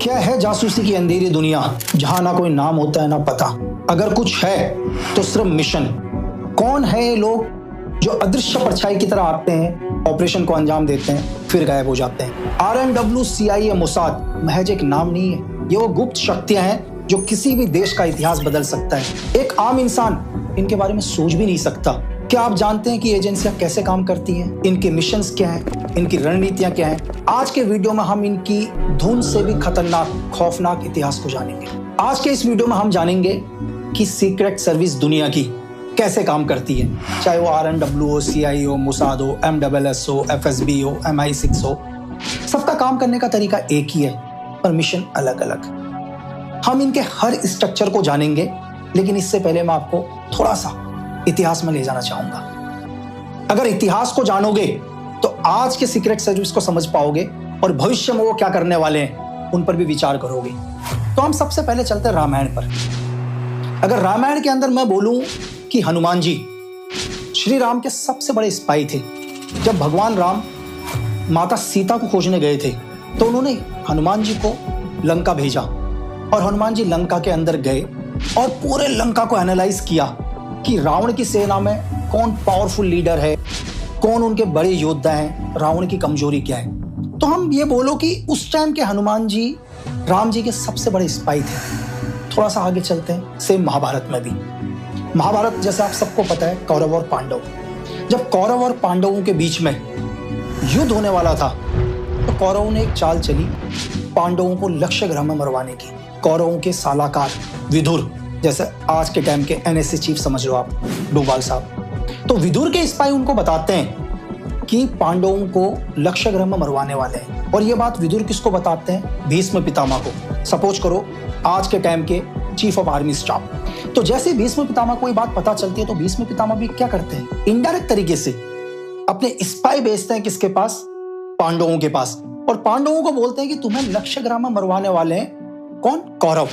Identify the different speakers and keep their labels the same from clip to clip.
Speaker 1: क्या है जासूसी की अंधेरी दुनिया, जहां ना कोई नाम होता है ना पता। अगर कुछ है तो सिर्फ मिशन। कौन है ये लोग जो अदृश्य परछाई की तरह आते हैं, ऑपरेशन को अंजाम देते हैं, फिर गायब हो जाते हैं। RNW, CIA, मोसाद महज एक नाम नहीं है, ये वो गुप्त शक्तियां हैं जो किसी भी देश का इतिहास बदल सकता है। एक आम इंसान इनके बारे में सोच भी नहीं सकता। क्या आप जानते हैं कि एजेंसियां कैसे काम करती हैं, इनके मिशंस क्या हैं, इनकी रणनीतियां क्या हैं? आज के वीडियो में हम इनकी धुन से भी खतरनाक, खौफनाक इतिहास को जानेंगे। आज के इस वीडियो में हम जानेंगे कि सीक्रेट सर्विस दुनिया की कैसे काम करती है, चाहे वो RNW हो, CIA हो, मोसाद हो, MSS हो, FSB हो, MI6 हो। सबका काम करने का तरीका एक ही है, पर मिशन अलग अलग। हम इनके हर स्ट्रक्चर को जानेंगे, लेकिन इससे पहले मैं आपको थोड़ा सा इतिहास में ले जाना चाहूंगा। अगर इतिहास को जानोगे तो आज के सीक्रेट सर्विस को समझ पाओगे और भविष्य में वो क्या करने वाले हैं उन पर भी विचार करोगे। तो हम सबसे पहले चलते हैं रामायण पर। अगर रामायण के अंदर मैं बोलूं कि हनुमान जी श्री राम के सबसे बड़े स्पाई थे। जब भगवान राम माता सीता को खोजने गए थे तो उन्होंने हनुमान जी को लंका भेजा और हनुमान जी लंका के अंदर गए और पूरे लंका को एनालाइज किया कि रावण की सेना में कौन पावरफुल लीडर है, कौन उनके बड़े योद्धा हैं, रावण की कमजोरी क्या है। तो हम ये बोलो कि उस टाइम के हनुमान जी राम जी के सबसे बड़े स्पाई थे। थोड़ा सा आगे चलते हैं, सेम महाभारत में भी। महाभारत जैसे आप सबको पता है, कौरव और पांडव। जब कौरव और पांडवों के बीच में युद्ध होने वाला था तो कौरवों ने एक चाल चली पांडवों को लक्ष्य ग्रह में मरवाने की। कौरवों के सलाहकार विदुर, जैसे आज के टाइम के NSA चीफ समझ लो आप, डोभाल साहब। तो विदुर के स्पाई उनको बताते हैं कि पांडवों को लक्ष्य ग्रह में मरवाने वाले हैं। और ये बात विदुर किसको बताते हैं? भीष्म पितामह को। सपोज करो आज के टाइम के चीफ ऑफ आर्मी स्टाफ। तो जैसे भीष्म पितामह को ये बात पता चलती है तो भीष्म पितामह भी क्या करते हैं, इनडायरेक्ट तरीके से अपने स्पाई भेजते हैं किसके पास? पांडवों के पास। और पांडवों को बोलते हैं कि तुम्हें लक्ष्य ग्रह में मरवाने वाले हैं कौन? कौरव।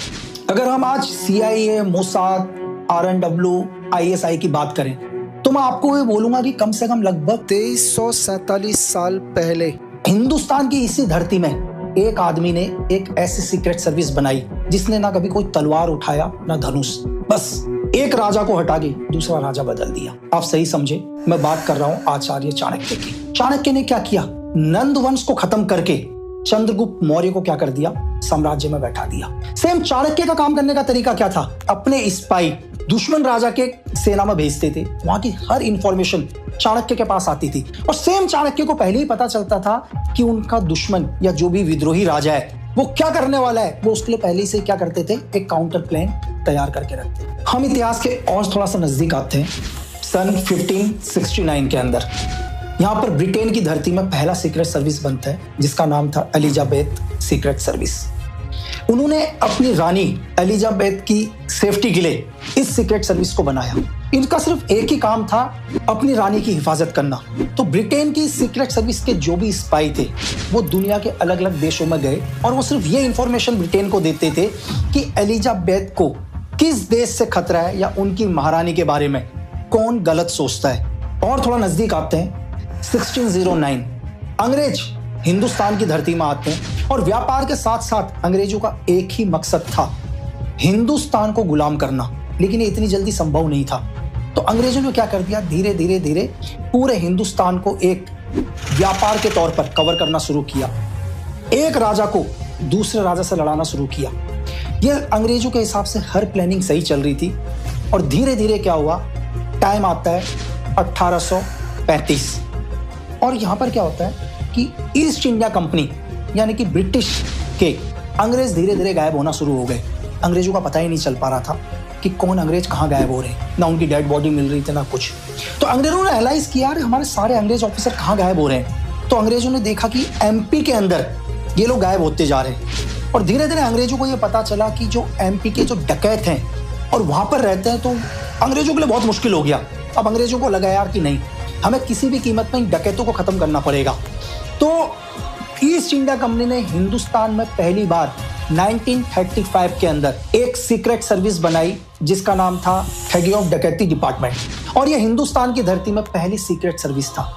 Speaker 1: अगर हम आज CIA, मोसाद, RNW, ISI की बात करें तो मैं आपको ये बोलूंगा कि कम से कम लगभग 2347 साल पहले हिंदुस्तान की इसी धरती में एक आदमी ने एक ऐसी सीक्रेट सर्विस बनाई जिसने ना कभी कोई तलवार उठाया ना धनुष, बस एक राजा को हटा के दूसरा राजा बदल दिया। आप सही समझे, मैं बात कर रहा हूं आचार्य चाणक्य की। चाणक्य ने क्या किया? नंद वंश को खत्म करके चंद्रगुप्त मौर्य को क्या कर दिया? साम्राज्य में बैठा दिया। सेम चाणक्य का काम करने का तरीका क्या था? अपने स्पाई दुश्मन राजा के सेना में भेजते थे, वहां की हर इंफॉर्मेशन चाणक्य के पास आती थी। और सेम चाणक्य को पहले ही पता चलता था कि उनका दुश्मन या जो भी विद्रोही राजा है वो क्या करने वाला है। वो उसके लिए पहले से क्या करते थे? एक काउंटर प्लान तैयार करके रखते। हम इतिहास के और थोड़ा सा नजदीक आते हैं। सन 1569 के अंदर यहाँ पर ब्रिटेन की धरती में पहला सीक्रेट सर्विस बनता है जिसका नाम था एलिजाबेथ सीक्रेट सर्विस। उन्होंने अपनी रानी एलिजाबेथ की सेफ्टी के लिए इस सीक्रेट सर्विस को बनाया। इनका सिर्फ एक ही काम था, अपनी रानी की हिफाजत करना। तो ब्रिटेन की सीक्रेट सर्विस के जो भी स्पाई थे वो दुनिया के अलग अलग देशों में गए और वो सिर्फ ये इंफॉर्मेशन ब्रिटेन को देते थे कि एलिजाबेथ को किस देश से खतरा है या उनकी महारानी के बारे में कौन गलत सोचता है। और थोड़ा नजदीक आते हैं, 1609 अंग्रेज हिंदुस्तान की धरती में आते हैं और व्यापार के साथ साथ अंग्रेजों का एक ही मकसद था, हिंदुस्तान को गुलाम करना। लेकिन ये इतनी जल्दी संभव नहीं था। तो अंग्रेजों ने क्या कर दिया? धीरे धीरे धीरे पूरे हिंदुस्तान को एक व्यापार के तौर पर कवर करना शुरू किया। एक राजा को दूसरे राजा से लड़ाना शुरू किया। यह अंग्रेजों के हिसाब से हर प्लानिंग सही चल रही थी। और धीरे धीरे क्या हुआ? टाइम आता है 1835 और यहाँ पर क्या होता है कि ईस्ट इंडिया कंपनी यानी कि ब्रिटिश के अंग्रेज धीरे धीरे गायब होना शुरू हो गए। अंग्रेजों का पता ही नहीं चल पा रहा था कि कौन अंग्रेज कहाँ गायब हो रहे हैं, ना उनकी डेड बॉडी मिल रही थी ना कुछ। तो अंग्रेजों ने एनालाइज किया हमारे सारे अंग्रेज ऑफिसर कहाँ गायब हो रहे हैं। तो अंग्रेजों ने देखा कि MP के अंदर ये लोग गायब होते जा रहे हैं। और धीरे धीरे अंग्रेजों को ये पता चला कि जो MP के जो डकैत हैं और वहां पर रहते हैं, तो अंग्रेजों के लिए बहुत मुश्किल हो गया। अब अंग्रेजों को लगा यार कि नहीं, हमें किसी भी कीमत में इन डकैतों को खत्म करना पड़ेगा। तो ईस्ट इंडिया कंपनी ने हिंदुस्तान में पहली बार 1935 के अंदर एक सीक्रेट सर्विस बनाई जिसका नाम था ठगी ऑफ डकैती डिपार्टमेंट। और यह हिंदुस्तान की धरती में पहली सीक्रेट सर्विस था।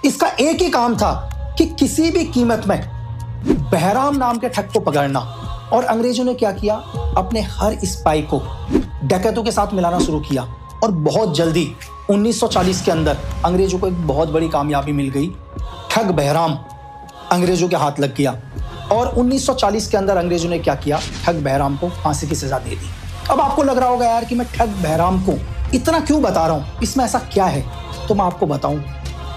Speaker 1: इसका एक ही काम था कि किसी भी कीमत में बहराम नाम के ठग को पकड़ना। और अंग्रेजों ने क्या किया, अपने हर स्पाई को डकैतों के साथ मिलाना शुरू किया और बहुत जल्दी 1940 के अंदर अंग्रेजों को एक बहुत बड़ी कामयाबी मिल गई। ठग बहराम अंग्रेजों के हाथ लग गया और 1940 के अंदर अंग्रेजों ने क्या किया, ठग बहराम को फांसी की सजा दे दी। अब आपको लग रहा होगा यार कि मैं ठग बहराम को इतना क्यों बता रहा हूं, इसमें ऐसा क्या है? तो मैं आपको बताऊं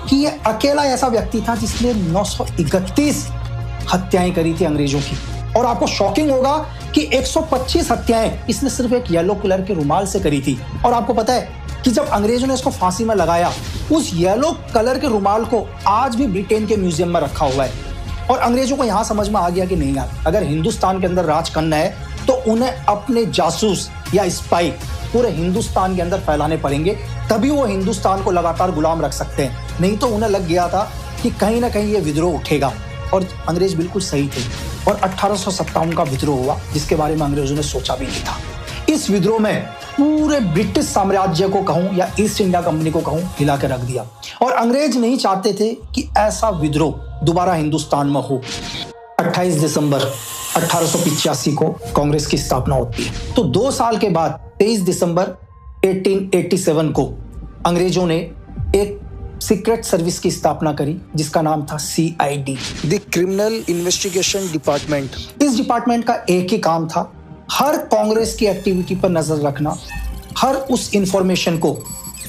Speaker 1: कि ये अकेला ऐसा व्यक्ति था जिसने 931 हत्याएं करी थी अंग्रेजों की। और आपको शॉकिंग होगा कि 125 हत्याएं इसने सिर्फ एक येलो कलर के रुमाल से करी थी। और आपको पता है कि जब अंग्रेजों ने इसको फांसी में लगाया, उस येलो कलर के रुमाल को आज भी ब्रिटेन के म्यूजियम में रखा हुआ है। और अंग्रेजों को यहां समझ में आ गया कि नहीं यार, अगर हिंदुस्तान के अंदर राज करना है तो उन्हें अपने जासूस या स्पाई पूरे हिंदुस्तान के अंदर फैलाने पड़ेंगे, तभी वो हिंदुस्तान को लगातार गुलाम रख सकते हैं। नहीं तो उन्हें लग गया था कि कहीं ना कहीं ये विद्रोह उठेगा। और अंग्रेज बिल्कुल सही थे और 1857 का विद्रोह हुआ, जिसके बारे में अंग्रेजों ने सोचा भी नहीं था। इस विद्रोह में पूरे ब्रिटिश साम्राज्य को कहूं या ईस्ट इंडिया कंपनी को कहूं, हिला के रख दिया। और अंग्रेज नहीं चाहते थे कि ऐसा विद्रोह दोबारा हिंदुस्तान में हो। 28 दिसंबर 1885 को कांग्रेस की स्थापना होती है। तो 2 साल के बाद 23 दिसंबर 1887 को अंग्रेजों ने एक सीक्रेट सर्विस की स्थापना करी, जिसका नाम था CID, the criminal investigation department. इस डिपार्टमेंट का एक ही काम था, हर कांग्रेस की एक्टिविटी पर नजर रखना, हर उस इंफॉर्मेशन को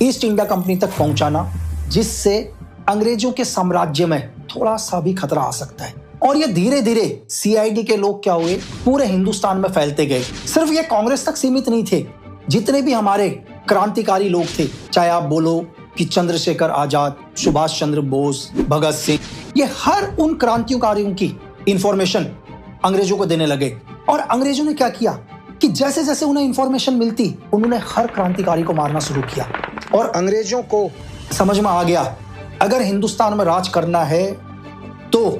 Speaker 1: ईस्ट इंडिया कंपनी तक पहुंचाना जिससे अंग्रेजों के साम्राज्य में थोड़ा सा भी खतरा आ सकता है। और ये धीरे धीरे CID के लोग क्या हुए, पूरे हिंदुस्तान में फैलते गए। सिर्फ ये कांग्रेस तक सीमित नहीं थे, जितने भी हमारे क्रांतिकारी लोग थे, चाहे आप बोलो कि चंद्रशेखर आजाद, सुभाष चंद्र बोस, भगत सिंह, ये हर उन क्रांतिकारियों की इंफॉर्मेशन अंग्रेजों को देने लगे। और अंग्रेजों ने क्या किया कि जैसे जैसे उन्हें इंफॉर्मेशन मिलती, उन्होंने हर क्रांतिकारी को मारना शुरू किया। और अंग्रेजों को समझ में आ गया, अगर हिंदुस्तान में राज करना है तो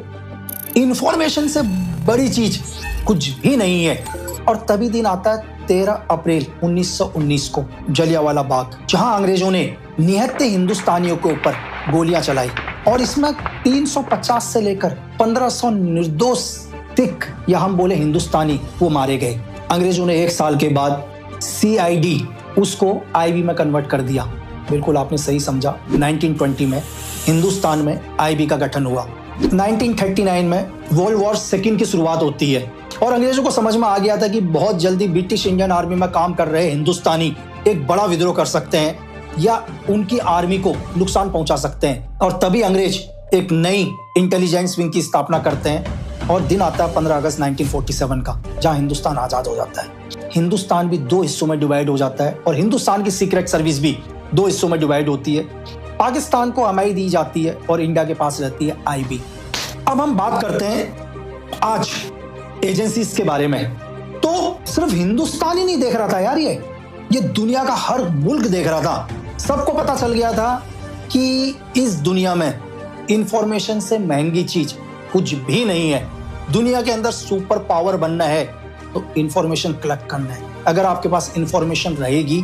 Speaker 1: इंफॉर्मेशन से बड़ी चीज कुछ भी नहीं है। और तभी दिन आता है 13 अप्रैल 1919 को, जलियांवाला बाग, जहां अंग्रेजों ने निहत्थे हिंदुस्तानियों के ऊपर गोलियां चलाई। और इसमें 350 से लेकर 1500 निर्दोष सिख या हम बोले हिंदुस्तानी वो मारे गए। अंग्रेजों ने 1 साल के बाद CID उसको IB में कन्वर्ट कर दिया। बिल्कुल आपने सही समझा। 1920 में हिंदुस्तान में IB का गठन हुआ। 1939 में वर्ल्ड वॉर सेकेंड की शुरुआत होती है और अंग्रेजों को समझ में आ गया था कि बहुत जल्दी ब्रिटिश इंडियन आर्मी में काम कर रहे हिंदुस्तानी एक बड़ा विद्रोह कर सकते हैं या उनकी आर्मी को नुकसान पहुंचा सकते हैं। और तभी अंग्रेज एक नई इंटेलिजेंस विंग की स्थापना करते हैं और दिन आता है 15 अगस्त 1947 का, जहां हिंदुस्तान आजाद हो जाता है। हिंदुस्तान भी 2 हिस्सों में डिवाइड हो जाता है और हिंदुस्तान की सीक्रेट सर्विस भी 2 हिस्सों में डिवाइड होती है। पाकिस्तान को MI दी जाती है और इंडिया के पास रहती है IB। अब हम बात करते हैं आज एजेंसीज के बारे में। तो सिर्फ हिंदुस्तान ही नहीं देख रहा था यार, ये दुनिया का हर मुल्क देख रहा था। सबको पता चल गया था कि इस दुनिया में इंफॉर्मेशन से महंगी चीज कुछ भी नहीं है। दुनिया के अंदर सुपर पावर बनना है तो इंफॉर्मेशन कलेक्ट करना है। अगर आपके पास इंफॉर्मेशन रहेगी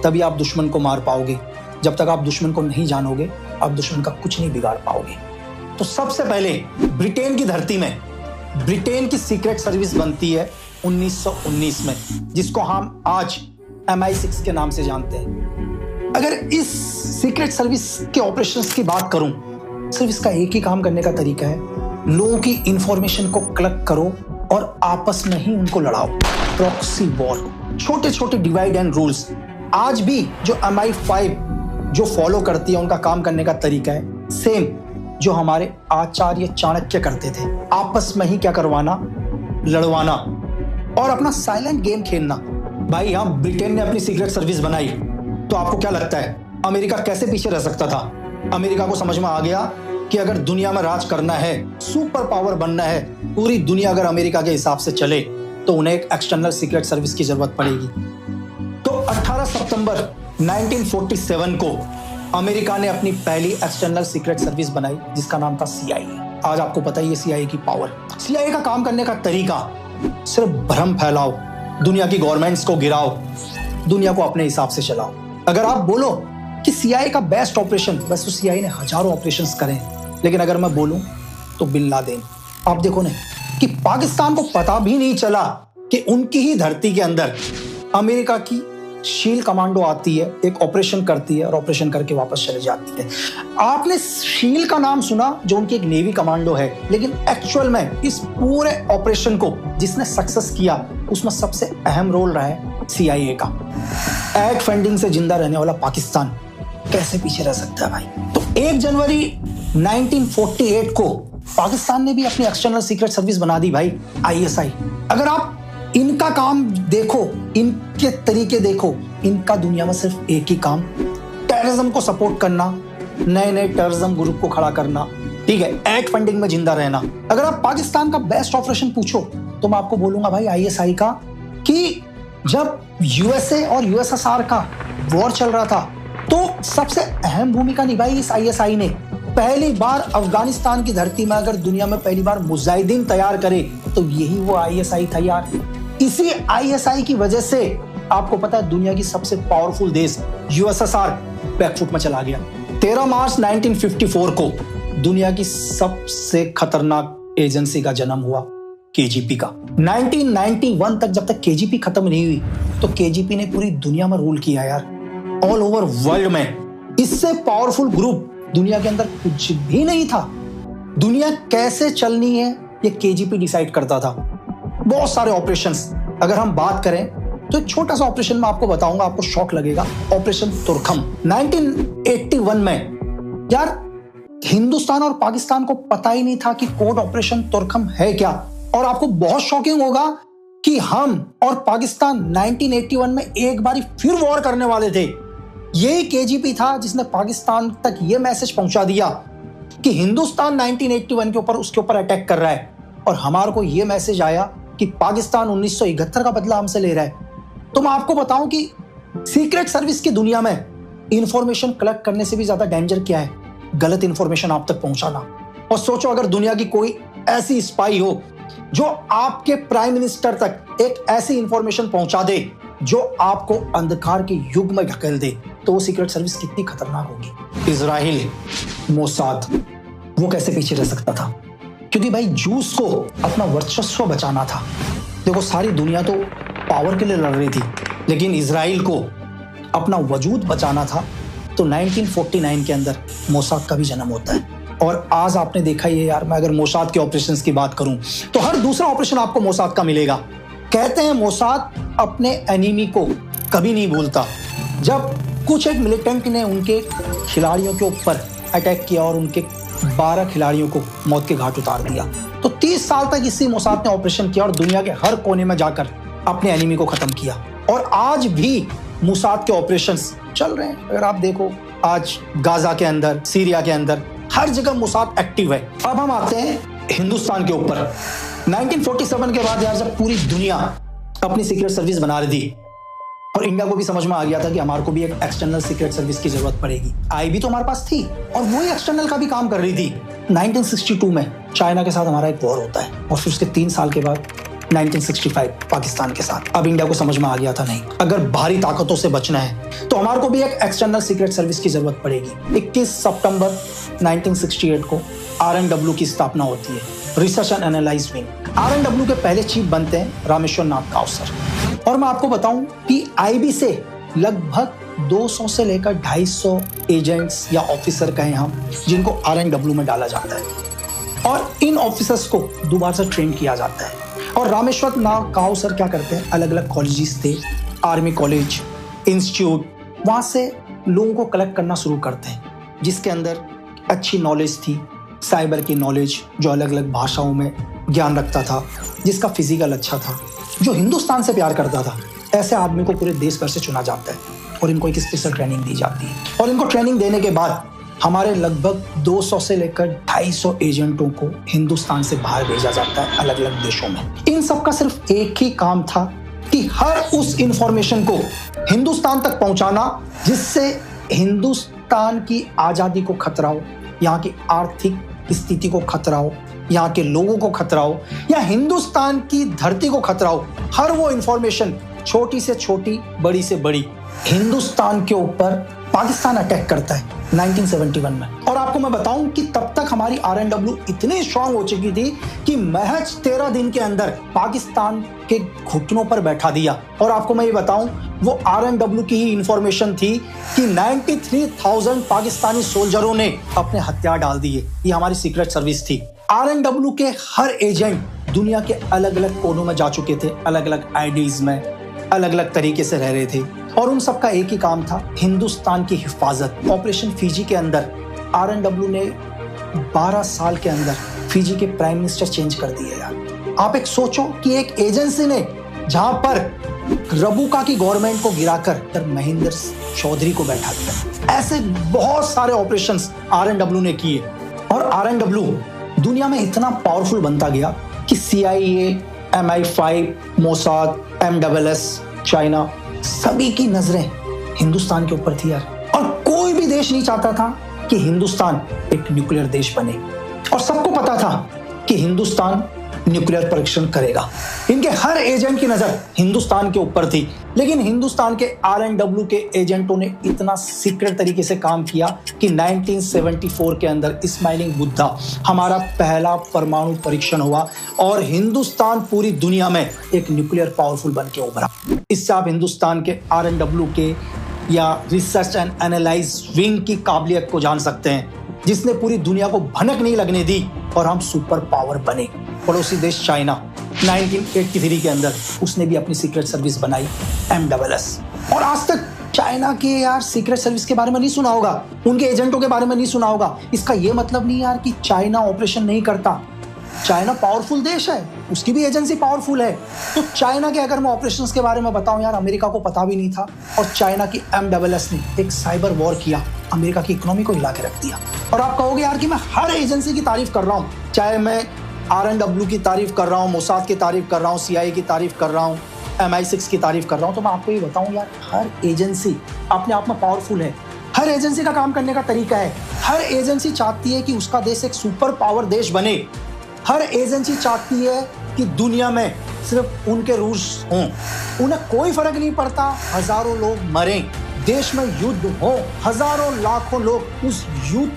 Speaker 1: तभी आप दुश्मन को मार पाओगे। जब तक आप दुश्मन को नहीं जानोगे, आप दुश्मन का कुछ नहीं बिगाड़ पाओगे। तो सबसे पहले ब्रिटेन की धरती में ब्रिटेन की सीक्रेट सर्विस बनती है 1919 में, जिसको हम आज MI6 के नाम से जानते हैं। अगर इस सीक्रेट सर्विस के ऑपरेशंस की बात करूं, सिर्फ इसका एक ही काम करने का तरीका है, लोगों की इंफॉर्मेशन को कलेक्ट करो और आपस में ही उनको लड़ाओ। प्रॉक्सी वॉर, छोटे छोटे डिवाइड एंड रूल्स आज भी जो MI5 जो फॉलो करती है, उनका काम करने का तरीका है सेम जो हमारे आचार्य चाणक्य करते थे। आपस में ही क्या करवाना, लड़वाना और अपना साइलेंट गेम खेलना। भाई यहाँ ब्रिटेन ने अपनी सीक्रेट सर्विस बनाई तो आपको क्या लगता है अमेरिका कैसे पीछे रह सकता था? अमेरिका को समझ में आ गया कि अगर दुनिया में राज करना है, सुपर पावर बनना है, पूरी दुनिया अगर अमेरिका के हिसाब से चले तो उन्हें एक एक्सटर्नल सीक्रेट सर्विस की जरूरत पड़ेगी। तो 18 सितंबर 1947 को अमेरिका ने अपनी पहली एक्सटर्नल सीक्रेट सर्विस बनाई जिसका नाम था CIA। आज आपको पता ही है CIA की पावर। CIA का काम करने का तरीका सिर्फ भ्रम फैलाओ, दुनिया की गवर्नमेंट्स को गिराओ, दुनिया को अपने हिसाब से चलाओ। अगर आप बोलो कि CIA का बेस्ट ऑपरेशन, बस तो CIA ने हजारों ऑपरेशंस करे, लेकिन अगर मैं बोलूं तो बिन लादेन। आप देखो ना कि पाकिस्तान को पता भी नहीं चला कि उनकी ही धरती के अंदर अमेरिका की शील कमांडो आती है, एक ऑपरेशन करती है और ऑपरेशन करके वापस चले जाती है। आपने शील का नाम सुना जो उनकी एक नेवी कमांडो है, लेकिन एक्चुअल में इस पूरे ऑपरेशन को जिसने सक्सेस किया उसमें सबसे अहम रोल रहा है CIA का। एड फंडिंग से जिंदा रहने वाला पाकिस्तान कैसे पीछे रह सकता है भाई। तो 1 जनवरी 1948 को पाकिस्तान ने भी अपनी एक्सटर्नल सीक्रेट सर्विस बना दी भाई, ISI। अगर आप इनका काम देखो, इनके तरीके देखो, इनका दुनिया में सिर्फ एक ही काम, टेररिज्म को सपोर्ट करना, नए नए टेररिज्म ग्रुप को खड़ा करना, ठीक है, एड फंडिंग में जिंदा रहना। अगर आप पाकिस्तान का बेस्ट ऑपरेशन पूछो तो मैं आपको बोलूंगा भाई ISI का, कि जब USA और USSR का वॉर चल रहा था तो सबसे अहम भूमिका निभाई इस ISI ने। पहली बार अफगानिस्तान की धरती में अगर दुनिया में पहली बार मुजाहिदीन तैयार करे तो यही वो ISI था यार। इसी ISI की वजह से आपको पता है दुनिया की सबसे पावरफुल देश USSR बैकफुट में चला गया। 13 मार्च 1954 को दुनिया की सबसे खतरनाक एजेंसी का जन्म हुआ, KGP का। 1991 तक जब तक KGP खत्म नहीं हुई तो KGP ने पूरी दुनिया में रूल किया यार, ऑल ओवर वर्ल्ड में। इससे पावरफुल ग्रुप दुनिया के अंदर कुछ भी नहीं था। दुनिया कैसे चलनी है ये KGP डिसाइड करता था। बहुत सारे ऑपरेशंस अगर हम बात करें तो एक छोटा सा ऑपरेशन मैं आपको बताऊंगा, आपको शॉक लगेगा, ऑपरेशन तुर्खम। 1981 में यार हिंदुस्तान और पाकिस्तान को पता ही नहीं था कि कोड ऑपरेशन तुर्खम है क्या। और आपको बहुत शॉकिंग होगा कि हम और पाकिस्तान 1981 में एक बारी फिर वॉर करने वाले थे। यही KGP था जिसने पाकिस्तान तक यह मैसेज पहुंचा दिया कि हिंदुस्तान 1981 के ऊपर उसके ऊपर अटैक कर रहा है, और हमारे को यह मैसेज आया कि पाकिस्तान 1971 का बदला हमसे ले रहा है। तो मैं आपको बताऊं कि सीक्रेट सर्विस की दुनिया में इंफॉर्मेशन कलेक्ट करने से भी ज्यादा डेंजर क्या है, गलत इंफॉर्मेशन आप तक पहुंचाना। और सोचो अगर दुनिया की कोई ऐसी स्पाई हो जो आपके प्राइम मिनिस्टर तक एक ऐसी इंफॉर्मेशन पहुंचा दे जो आपको अंधकार के युग में ढकेल दे, तो वो सीक्रेट सर्विस कितनी खतरनाक होगी। इजराइल, मोसाद, वो कैसे पीछे रह सकता था, क्योंकि भाई जूस को अपना वर्चस्व बचाना था। देखो सारी दुनिया तो पावर के लिए लड़ रही थी, लेकिन इजराइल को अपना वजूद बचाना था। तो 1949 के अंदर मोसाद का भी जन्म होता है। और आज आपने देखा ही है यार, मैं अगर मोसाद के ऑपरेशंस की बात करूं तो हर दूसरा ऑपरेशन आपको मोसाद का मिलेगा। कहते हैं मोसाद अपने एनिमी को कभी नहीं भूलता। जब कुछ एक मिलिटेंट ने उनके खिलाड़ियों के ऊपर अटैक किया और उनके 12 खिलाड़ियों को मौत के घाट उतार दिया, तो 30 साल तक इसी मोसाद ने ऑपरेशन किया और दुनिया के हर कोने में जाकर अपने एनिमी को खत्म किया। और आज भी मोसाद के ऑपरेशंस चल रहे हैं। अगर आप देखो आज गाजा के अंदर, सीरिया के अंदर, हर जगह मोसाद एक्टिव है। अब हम आते हैं हिंदुस्तान के ऊपर। 1947 के बाद यार जब पूरी दुनिया अपनी सीक्रेट सर्विस बना रही थी और इंडिया को भी समझ में आ गया था कि हमारे को भी एक एक्सटर्नल सीक्रेट सर्विस की जरूरत पड़ेगी, आई भी तो हमारे पास थी और वही एक्सटर्नल का भी काम कर रही थी। 1962 में चाइना के साथ हमारा एक वॉर होता है और फिर उसके 3 साल के बाद 1965 पाकिस्तान के साथ। अब इंडिया को समझ में आ गया था नहीं, अगर भारी ताकतों से बचना है तो हमारे को भी एक एक्सटर्नल सीक्रेट सर्विस की जरूरत पड़ेगी। 21 सितंबर 1968 को RNW की स्थापना होती है, research and analyse wing. RNW के पहले चीफ बनते हैं रामेश्वर नाथ काउसर। और मैं आपको बताऊं कि IB से लगभग 200 से लेकर 250 एजेंट्स या ऑफिसर कहें हम, जिनको RNW में डाला जाता है और इन ऑफिसर्स को दोबारा से ट्रेन किया जाता है। और रामेश्वर नाथ काउसर क्या करते हैं, अलग अलग कॉलेजेस थे, आर्मी कॉलेज, इंस्टीट्यूट, वहां से लोगों को कलेक्ट करना शुरू करते हैं जिसके अंदर अच्छी नॉलेज थी, साइबर की नॉलेज, जो अलग अलग भाषाओं में ज्ञान रखता था, जिसका फिजिकल अच्छा था, जो हिंदुस्तान से प्यार करता था। ऐसे आदमी को पूरे देश भर से चुना जाता है और इनको एक स्पेशल ट्रेनिंग दी जाती है। और इनको ट्रेनिंग देने के बाद हमारे लगभग 200 से लेकर 250 एजेंटों को हिंदुस्तान से बाहर भेजा जाता है अलग अलग देशों में। इन सब का सिर्फ एक ही काम था कि हर उस इंफॉर्मेशन को हिंदुस्तान तक पहुंचाना जिससे हिंदुस्तान की आजादी को खतरा हो, यहाँ की आर्थिक स्थिति को खतरा हो, यहाँ के लोगों को खतरा हो, या हिंदुस्तान की धरती को खतरा हो। हर वो इंफॉर्मेशन छोटी से छोटी, बड़ी से बड़ी, हिंदुस्तान के ऊपर पाकिस्तान अटैक करता है 1971 में। और आपको मैं बताऊं कि तब तक हमारी RNW इतनी स्ट्रांग हो चुकी थी कि महज 13 दिन के अंदर पाकिस्तान के घुटनों पर बैठा दिया। और आपको मैं ये बताऊं, वो RNW की ही इंफॉर्मेशन थी कि 93,000 पाकिस्तानी सोल्जरों ने अपने हथियार डाल दिए। ये हमारी सीक्रेट सर्विस थी। RNW के हर एजेंट दुनिया के अलग अलग कोनों में जा चुके थे, अलग अलग आईडीज में अलग अलग तरीके से रह रहे थे, और उन सबका एक ही काम था, हिंदुस्तान की हिफाजत। ऑपरेशन फिजी के अंदर RNW ने 12 साल के अंदर फिजी के प्राइम मिनिस्टर चेंज कर दिए यार। आप एक सोचो कि एक एजेंसी ने जहां पर रबुका की गवर्नमेंट को गिराकर महेंद्र चौधरी को बैठा दिया। ऐसे बहुत सारे ऑपरेशंस RNW ने किए, और RNW दुनिया में इतना पावरफुल बनता गया कि CIA, MI5, Mossad, MSS, China, सभी की नजरें हिंदुस्तान के ऊपर थी यार। और कोई भी देश नहीं चाहता था कि हिंदुस्तान एक न्यूक्लियर देश बने, और सबको पता था कि हिंदुस्तान न्यूक्लियर परीक्षण करेगा। इनके हर एजेंट की नजर हिंदुस्तान के ऊपर थी, लेकिन हिंदुस्तान के RNW के एजेंटों ने इतना सीक्रेट तरीके से काम किया कि 1974 के अंदर स्माइलिंग बुद्धा हमारा पहला परमाणु परीक्षण हुआ, और हिंदुस्तान पूरी दुनिया में एक न्यूक्लियर पावरफुल बन के उभरा। इससे आप हिंदुस्तान के RNW के या रिसर्च एंड एनालाइज विंग की काबिलियत को जान सकते हैं, जिसने पूरी दुनिया को भनक नहीं लगने दी और हम सुपर पावर बने। पड़ोसी देश चाइना 1983 के अंदर उसने भी अपनी सीक्रेट सर्विस बनाई, MSS। और आज तक चाइना के यार सीक्रेट सर्विस के बारे में नहीं सुना होगा, उनके एजेंटों के बारे में नहीं सुना होगा। इसका यह मतलब नहीं यार कि चाइना ऑपरेशन नहीं करता। चाइना पावरफुल देश है, उसकी भी एजेंसी पावरफुल है। तो चाइना के अगर मैं ऑपरेशंस के बारे में बताऊं यार, अमेरिका को पता भी नहीं था, और चाइना की MSS ने एक साइबर वॉर किया, अमेरिका की इकोनॉमी को हिला के रख दिया। और आप कहोगे यार कि मैं हर एजेंसी की तारीफ कर रहा हूं, चाहे मैं RNW की तारीफ कर रहा हूं, मोसाद की तारीफ कर रहा हूं, CIA की तारीफ कर रहा हूं, MI6 की तारीफ कर रहा हूं, तो मैं आपको ये बताऊं यार, हर एजेंसी अपने आप में पावरफुल है। हर एजेंसी का काम करने का तरीका है। हर एजेंसी चाहती है कि उसका देश एक सुपर पावर देश बने। हर एजेंसी चाहती है कि दुनिया में सिर्फ उनके रूल्स हों। उन्हें कोई फर्क नहीं पड़ता हजारों लोग मरें, देश में युद्ध हो, हजारों लाखों लोग उस युद्ध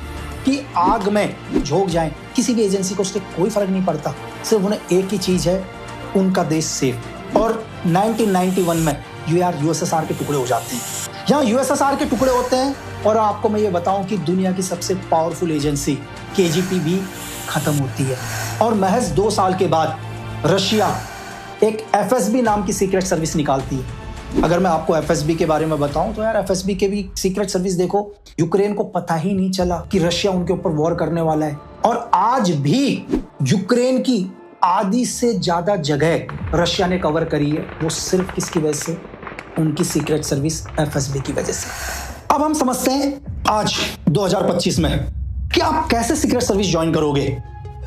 Speaker 1: की आग में झोंक जाएं, किसी भी एजेंसी को उससे कोई फर्क नहीं पड़ता। सिर्फ उन्हें एक ही चीज है, उनका देश सेफ। और 1991 में USSR के टुकड़े हो जाते हैं। यहाँ USSR के टुकड़े होते हैं, और आपको मैं ये बताऊं कि दुनिया की सबसे पावरफुल एजेंसी KGB भी खत्म होती है। और महज 2 साल के बाद रशिया एक FSB नाम की सीक्रेट सर्विस निकालती है। अगर मैं आपको FSB के बारे में बताऊं तो यार, FSB के भी सीक्रेट सर्विस देखो, यूक्रेन को पता ही नहीं चला कि रशिया उनके ऊपर वॉर करने वाला है। और आज भी यूक्रेन की आधी से ज्यादा जगह रशिया ने कवर करी है, वो सिर्फ किसकी वजह से? उनकी सीक्रेट सर्विस FSB की वजह से। अब हम समझते हैं आज 2025 में कि आप कैसे सीक्रेट सर्विस ज्वाइन करोगे।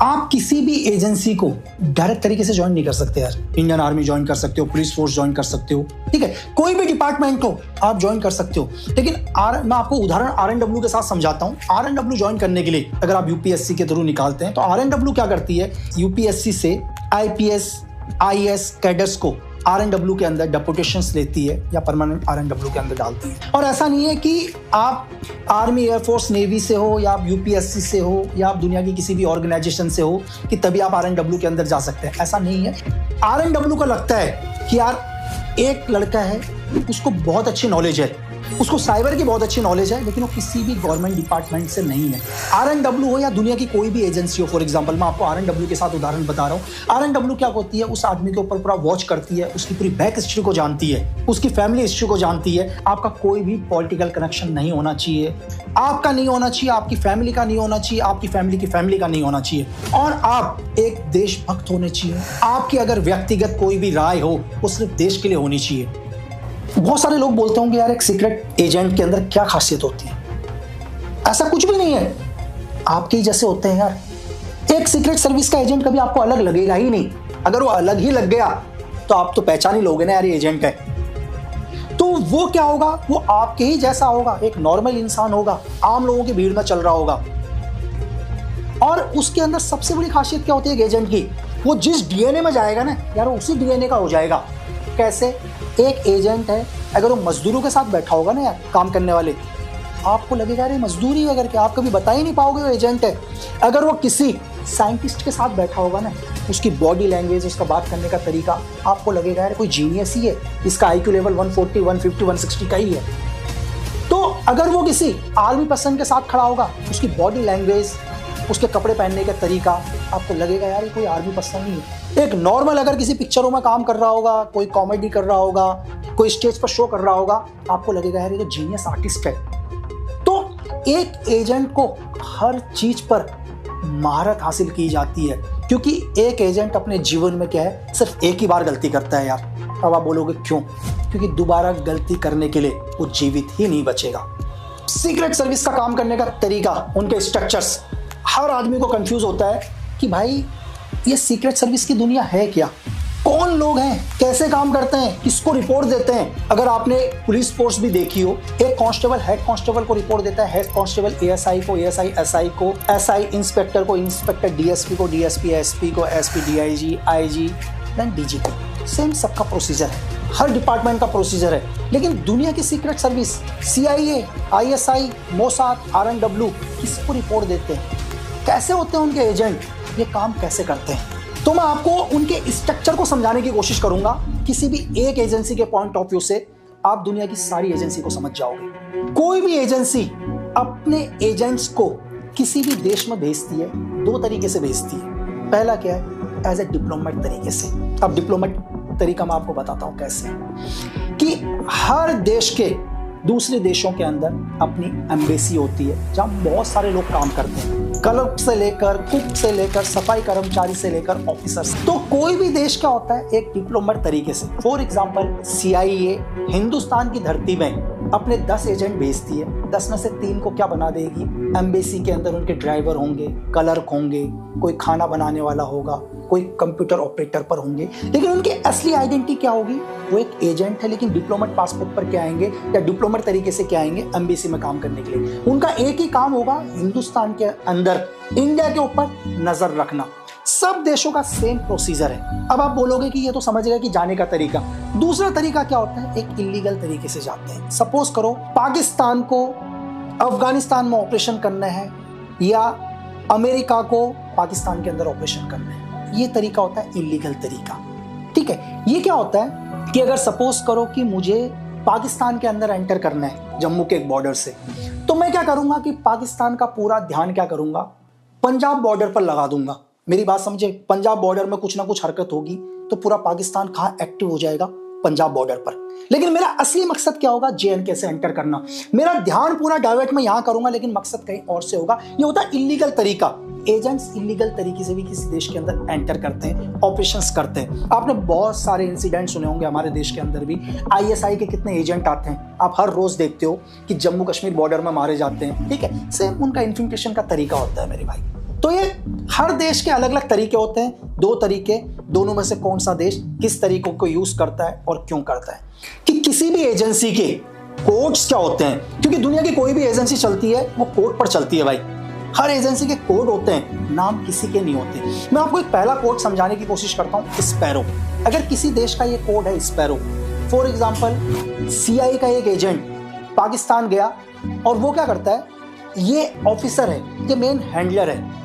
Speaker 1: आप किसी भी एजेंसी को डायरेक्ट तरीके से ज्वाइन नहीं कर सकते यार। इंडियन आर्मी ज्वाइन कर सकते हो, पुलिस फोर्स ज्वाइन कर सकते हो, ठीक है, कोई भी डिपार्टमेंट को आप ज्वाइन कर सकते हो। लेकिन मैं आपको उदाहरण RNW के साथ समझाता हूं। RNW ज्वाइन करने के लिए अगर आप UPSC के थ्रू निकालते हैं तो RNW क्या करती है, UPSC से IPS IAS कैडर्स को RNW के अंदर डेपुटेशंस लेती है या परमानेंट RNW के अंदर डालती है। और ऐसा नहीं है कि आप आर्मी, एयरफोर्स, नेवी से हो, या आप UPSC से हो, या आप दुनिया की किसी भी ऑर्गेनाइजेशन से हो कि तभी आप RNW के अंदर जा सकते हैं, ऐसा नहीं है। RNW को लगता है कि यार एक लड़का है, उसको बहुत अच्छी नॉलेज है, उसको साइबर की बहुत अच्छी नॉलेज है, लेकिन वो किसी भी गवर्नमेंट डिपार्टमेंट से नहीं है। RNW हो या दुनिया की कोई भी एजेंसी हो, फॉर एग्जांपल मैं आपको RNW के साथ उदाहरण बता रहा हूँ। RNW क्या होती है, उस आदमी के ऊपर पूरा वॉच करती है, उसकी पूरी बैक हिस्ट्री को जानती है, उसकी फैमिली हिस्ट्री को जानती है। आपका कोई भी पॉलिटिकल कनेक्शन नहीं होना चाहिए, आपका नहीं होना चाहिए, आपकी फैमिली का नहीं होना चाहिए, आपकी फैमिली की फैमिली का नहीं होना चाहिए, और आप एक देशभक्त होने चाहिए। आपकी अगर व्यक्तिगत कोई भी राय हो वो सिर्फ देश के लिए होनी चाहिए। बहुत सारे लोग बोलते होंगे यार एक सीक्रेट एजेंट के अंदर क्या खासियत होती है? ऐसा कुछ भी नहीं है, आपके ही जैसे होते हैं यार। एक सीक्रेट सर्विस का एजेंट कभी आपको अलग लगेगा ही नहीं। अगर वो अलग ही लग गया तो आप तो पहचान ही लोगे ना यार ये एजेंट है। तो वो क्या होगा, वो आपके ही जैसा होगा, एक नॉर्मल इंसान होगा, आम लोगों की भीड़ में चल रहा होगा। और उसके अंदर सबसे बड़ी खासियत क्या होती है एजेंट की, वो जिस DNA में जाएगा ना यार, उसी DNA का हो जाएगा। कैसे? एक एजेंट है, अगर वो मजदूरों के साथ बैठा होगा ना यार, काम करने वाले, आपको लगेगा अरे मजदूरी है करके, आप कभी बता ही नहीं पाओगे वो एजेंट है। अगर वो किसी साइंटिस्ट के साथ बैठा होगा ना, उसकी बॉडी लैंग्वेज, उसका बात करने का तरीका, आपको लगेगा यार कोई जीनियस ही है, इसका IQ लेवल 140, 150, 160 का ही है। तो अगर वो किसी आर्मी पर्सन के साथ खड़ा होगा, उसकी बॉडी लैंग्वेज, उसके कपड़े पहनने का तरीका, आपको लगेगा यार ये कोई आर्मी पर्सन नहीं है। एक नॉर्मल अगर किसी पिक्चरों में काम कर रहा होगा, कोई कॉमेडी कर रहा होगा, कोई स्टेज पर शो कर रहा होगा, आपको लगेगा यार ये तो जीनियस आर्टिस्ट है। तो एक एजेंट को हर चीज पर महारत हासिल की जाती है, क्योंकि एक एजेंट अपने जीवन में क्या है, सिर्फ एक ही बार गलती करता है यार। अब आप बोलोगे क्यों? क्योंकि दोबारा गलती करने के लिए वो जीवित ही नहीं बचेगा। सीक्रेट सर्विस का काम करने का तरीका, उनके स्ट्रक्चर्स, हर आदमी को कंफ्यूज होता है कि भाई ये सीक्रेट सर्विस की दुनिया है क्या, कौन लोग हैं, कैसे काम करते हैं, किसको रिपोर्ट देते हैं। अगर आपने पुलिस फोर्स भी देखी हो, एक कांस्टेबल हेड कांस्टेबल को रिपोर्ट देता है, हेड कांस्टेबल ASI को, ASI SI को, SI इंस्पेक्टर को, इंस्पेक्टर DSP को, DSP SP को, SP DIG, IG then DG को। सेम सबका प्रोसीजर है, हर डिपार्टमेंट का प्रोसीजर है। लेकिन दुनिया की secret service CIA, ISI, Mossad, RNW किसको रिपोर्ट देते हैं, कैसे होते हैं उनके एजेंट, ये काम कैसे करते हैं। तो मैं आपको उनके स्ट्रक्चर को समझाने की कोशिश करूंगा। किसी भी एक एजेंसी के पॉइंट ऑफ व्यू से आप दुनिया की सारी एजेंसी को समझ जाओगे। कोई भी एजेंसी अपने एजेंट्स को किसी भी देश में भेजती है, दो तरीके से भेजती है। पहला क्या है, एज ए डिप्लोमेट तरीके से। अब डिप्लोमेट तरीका मैं आपको बताता हूं कैसे, कि हर देश के दूसरे देशों के अंदर अपनी एम्बेसी होती है, जहां बहुत सारे लोग काम करते हैं, क्लर्क से लेकर, कुक से लेकर, सफाई कर्मचारी से लेकर ऑफिसर्स। तो कोई भी देश क्या होता है, एक डिप्लोमेट तरीके से। फॉर एग्जांपल CIA हिंदुस्तान की धरती में अपने 10 एजेंट भेजती है, 10 में से 3 को क्या बना देगी, एम्बेसी के अंदर उनके ड्राइवर होंगे, क्लर्क होंगे, कोई खाना बनाने वाला होगा, कोई कंप्यूटर ऑपरेटर पर होंगे, लेकिन उनकी असली आइडेंटिटी क्या होगी, वो एक एजेंट है, लेकिन डिप्लोमेट पासपोर्ट पर क्या आएंगे या डिप्लोमेट तरीके से क्या आएंगे, एम्बेसी में काम करने के लिए। उनका एक ही काम होगा, हिंदुस्तान के अंदर इंडिया के ऊपर नजर रखना। सब देशों का सेम प्रोसीजर है। अब आप बोलोगे कि ये तो समझ गए कि जाने का तरीका। दूसरा तरीका क्या होता है, एक इलीगल तरीके से जाते हैं। सपोज करो पाकिस्तान को अफगानिस्तान में ऑपरेशन करना है, या अमेरिका को पाकिस्तान के अंदर ऑपरेशन करना है, ये तरीका होता है इलीगल तरीका। ठीक है, ये क्या होता है कि अगर सपोज करो कि मुझे पाकिस्तान के अंदर एंटर करना है जम्मू के एक बॉर्डर से, तो मैं क्या करूंगा कि पाकिस्तान का पूरा ध्यान क्या करूंगा, पंजाब बॉर्डर पर लगा दूंगा। मेरी बात समझे, पंजाब बॉर्डर में कुछ ना कुछ हरकत होगी तो पूरा पाकिस्तान कहां एक्टिव हो जाएगा, पंजाब बॉर्डर पर। लेकिन मेरा असली मकसद क्या होगा, JNK से एंटर करना। मेरा ध्यान पूरा डाइवर्ट मैं यहां करूंगा, लेकिन मकसद कहीं और से होगा। ये होता है इलीगल तरीका। एजेंट्स इलीगल तरीके से भी किसी देश के अंदर एंटर करते हैं, ऑपरेशंस करते हैं। आपने बहुत सारे इंसिडेंट सुने होंगे, हमारे देश के अंदर भी ISI के कितने एजेंट आते हैं, आप हर रोज देखते हो कि जम्मू कश्मीर बॉर्डर में मारे जाते हैं। ठीक है, सेम उनका इन्फिल्ट्रेशन का तरीका होता है मेरे भाई। तो ये हर देश के अलग अलग तरीके होते हैं, 2 तरीके, दोनों में से कौन सा देश किस तरीकों को यूज करता है और क्यों करता है। कि किसी भी एजेंसी के कोड्स क्या होते हैं, क्योंकि दुनिया की कोई भी एजेंसी चलती है वो कोड पर चलती है भाई। हर एजेंसी के कोड होते हैं, नाम किसी के नहीं होते। मैं आपको एक पहला कोड समझाने की कोशिश करता हूं, स्पैरो। अगर किसी देश का ये कोड है स्पैरो, फॉर एग्जांपल CIA का एक एजेंट पाकिस्तान गया और वो क्या करता है, ये ऑफिसर है, ये मेन हैंडलर है।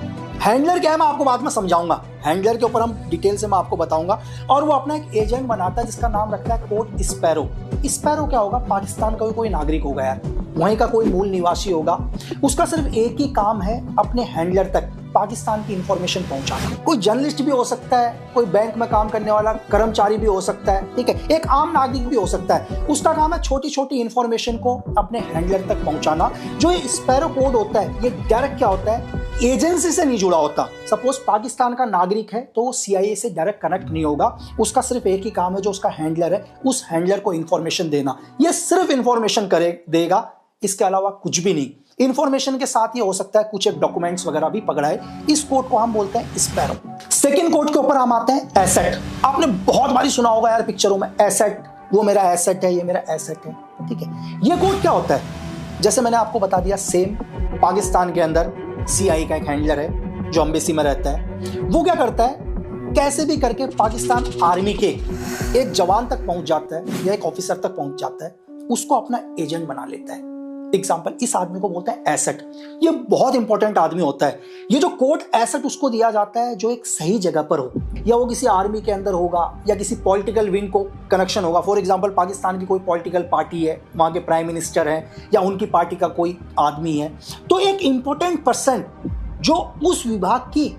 Speaker 1: हैंडलर क्या है मैं आपको बाद में समझाऊंगा, हैंडलर के ऊपर हम डिटेल से मैं आपको बताऊंगा। और वो अपना एक एजेंट बनाता है जिसका नाम रखता है कोड स्पैरो। स्पैरो क्या होगा, पाकिस्तान का कोई नागरिक होगा यार, वहीं का कोई मूल निवासी होगा, उसका सिर्फ एक ही काम है अपने हैंडलर तक पाकिस्तान की इंफॉर्मेशन पहुंचाना। कोई जर्नलिस्ट भी हो सकता है, कोई बैंक में काम करने वाला कर्मचारी भी हो सकता है, ठीक है, एक आम नागरिक भी हो सकता है। उसका काम है छोटी छोटी इंफॉर्मेशन को अपने हैंडलर तक पहुंचाना। जो ये स्पैरो कोड होता है, ये डायरेक्ट क्या होता है, एजेंसी से नहीं जुड़ा होता। सपोज पाकिस्तान का नागरिक है तो वो CIA से डायरेक्ट कनेक्ट नहीं होगा, उसका सिर्फ एक ही काम है, जो उसका हैंडलर है उस हैंडलर को इंफॉर्मेशन देना। ये सिर्फ इंफॉर्मेशन देगा, इसके अलावा कुछ भी नहीं। इंफॉर्मेशन के साथ ये हो सकता है कुछ एक डॉक्यूमेंट्स वगैरह भी पकड़ाए। इस कोड को हम बोलते हैं स्पैरो। सेकंड कोड के ऊपर हम आते हैं एसेट। आपने बहुत बारी सुना होगा यार पिक्चरों में, एसेट, वो मेरा एसेट है, ये मेरा एसेट है। ठीक है, ये कोड क्या होता है, जैसे मैंने आपको बता दिया, सेम पाकिस्तान के अंदर CIA का एक हैंडलर है जो एम्बेसी में रहता है। वो क्या करता है, कैसे भी करके पाकिस्तान आर्मी के एक जवान तक पहुंच जाता है या एक ऑफिसर तक पहुंच जाता है, उसको अपना एजेंट बना लेता है। एग्जाम्पल, इस आदमी को बोलते हैं एसेट। ये बहुत इंपॉर्टेंट आदमी होता है। ये जो कोड एसेट उसको दिया जाता है जो एक सही जगह पर हो, या वो किसी आर्मी के अंदर होगा या किसी पॉलिटिकल विंग को कनेक्शन होगा। फॉर एग्जाम्पल, पाकिस्तान की कोई पॉलिटिकल पार्टी है, वहाँ के प्राइम मिनिस्टर हैं या उनकी पार्टी का कोई आदमी है, तो एक इंपॉर्टेंट पर्सन जो उस विभाग की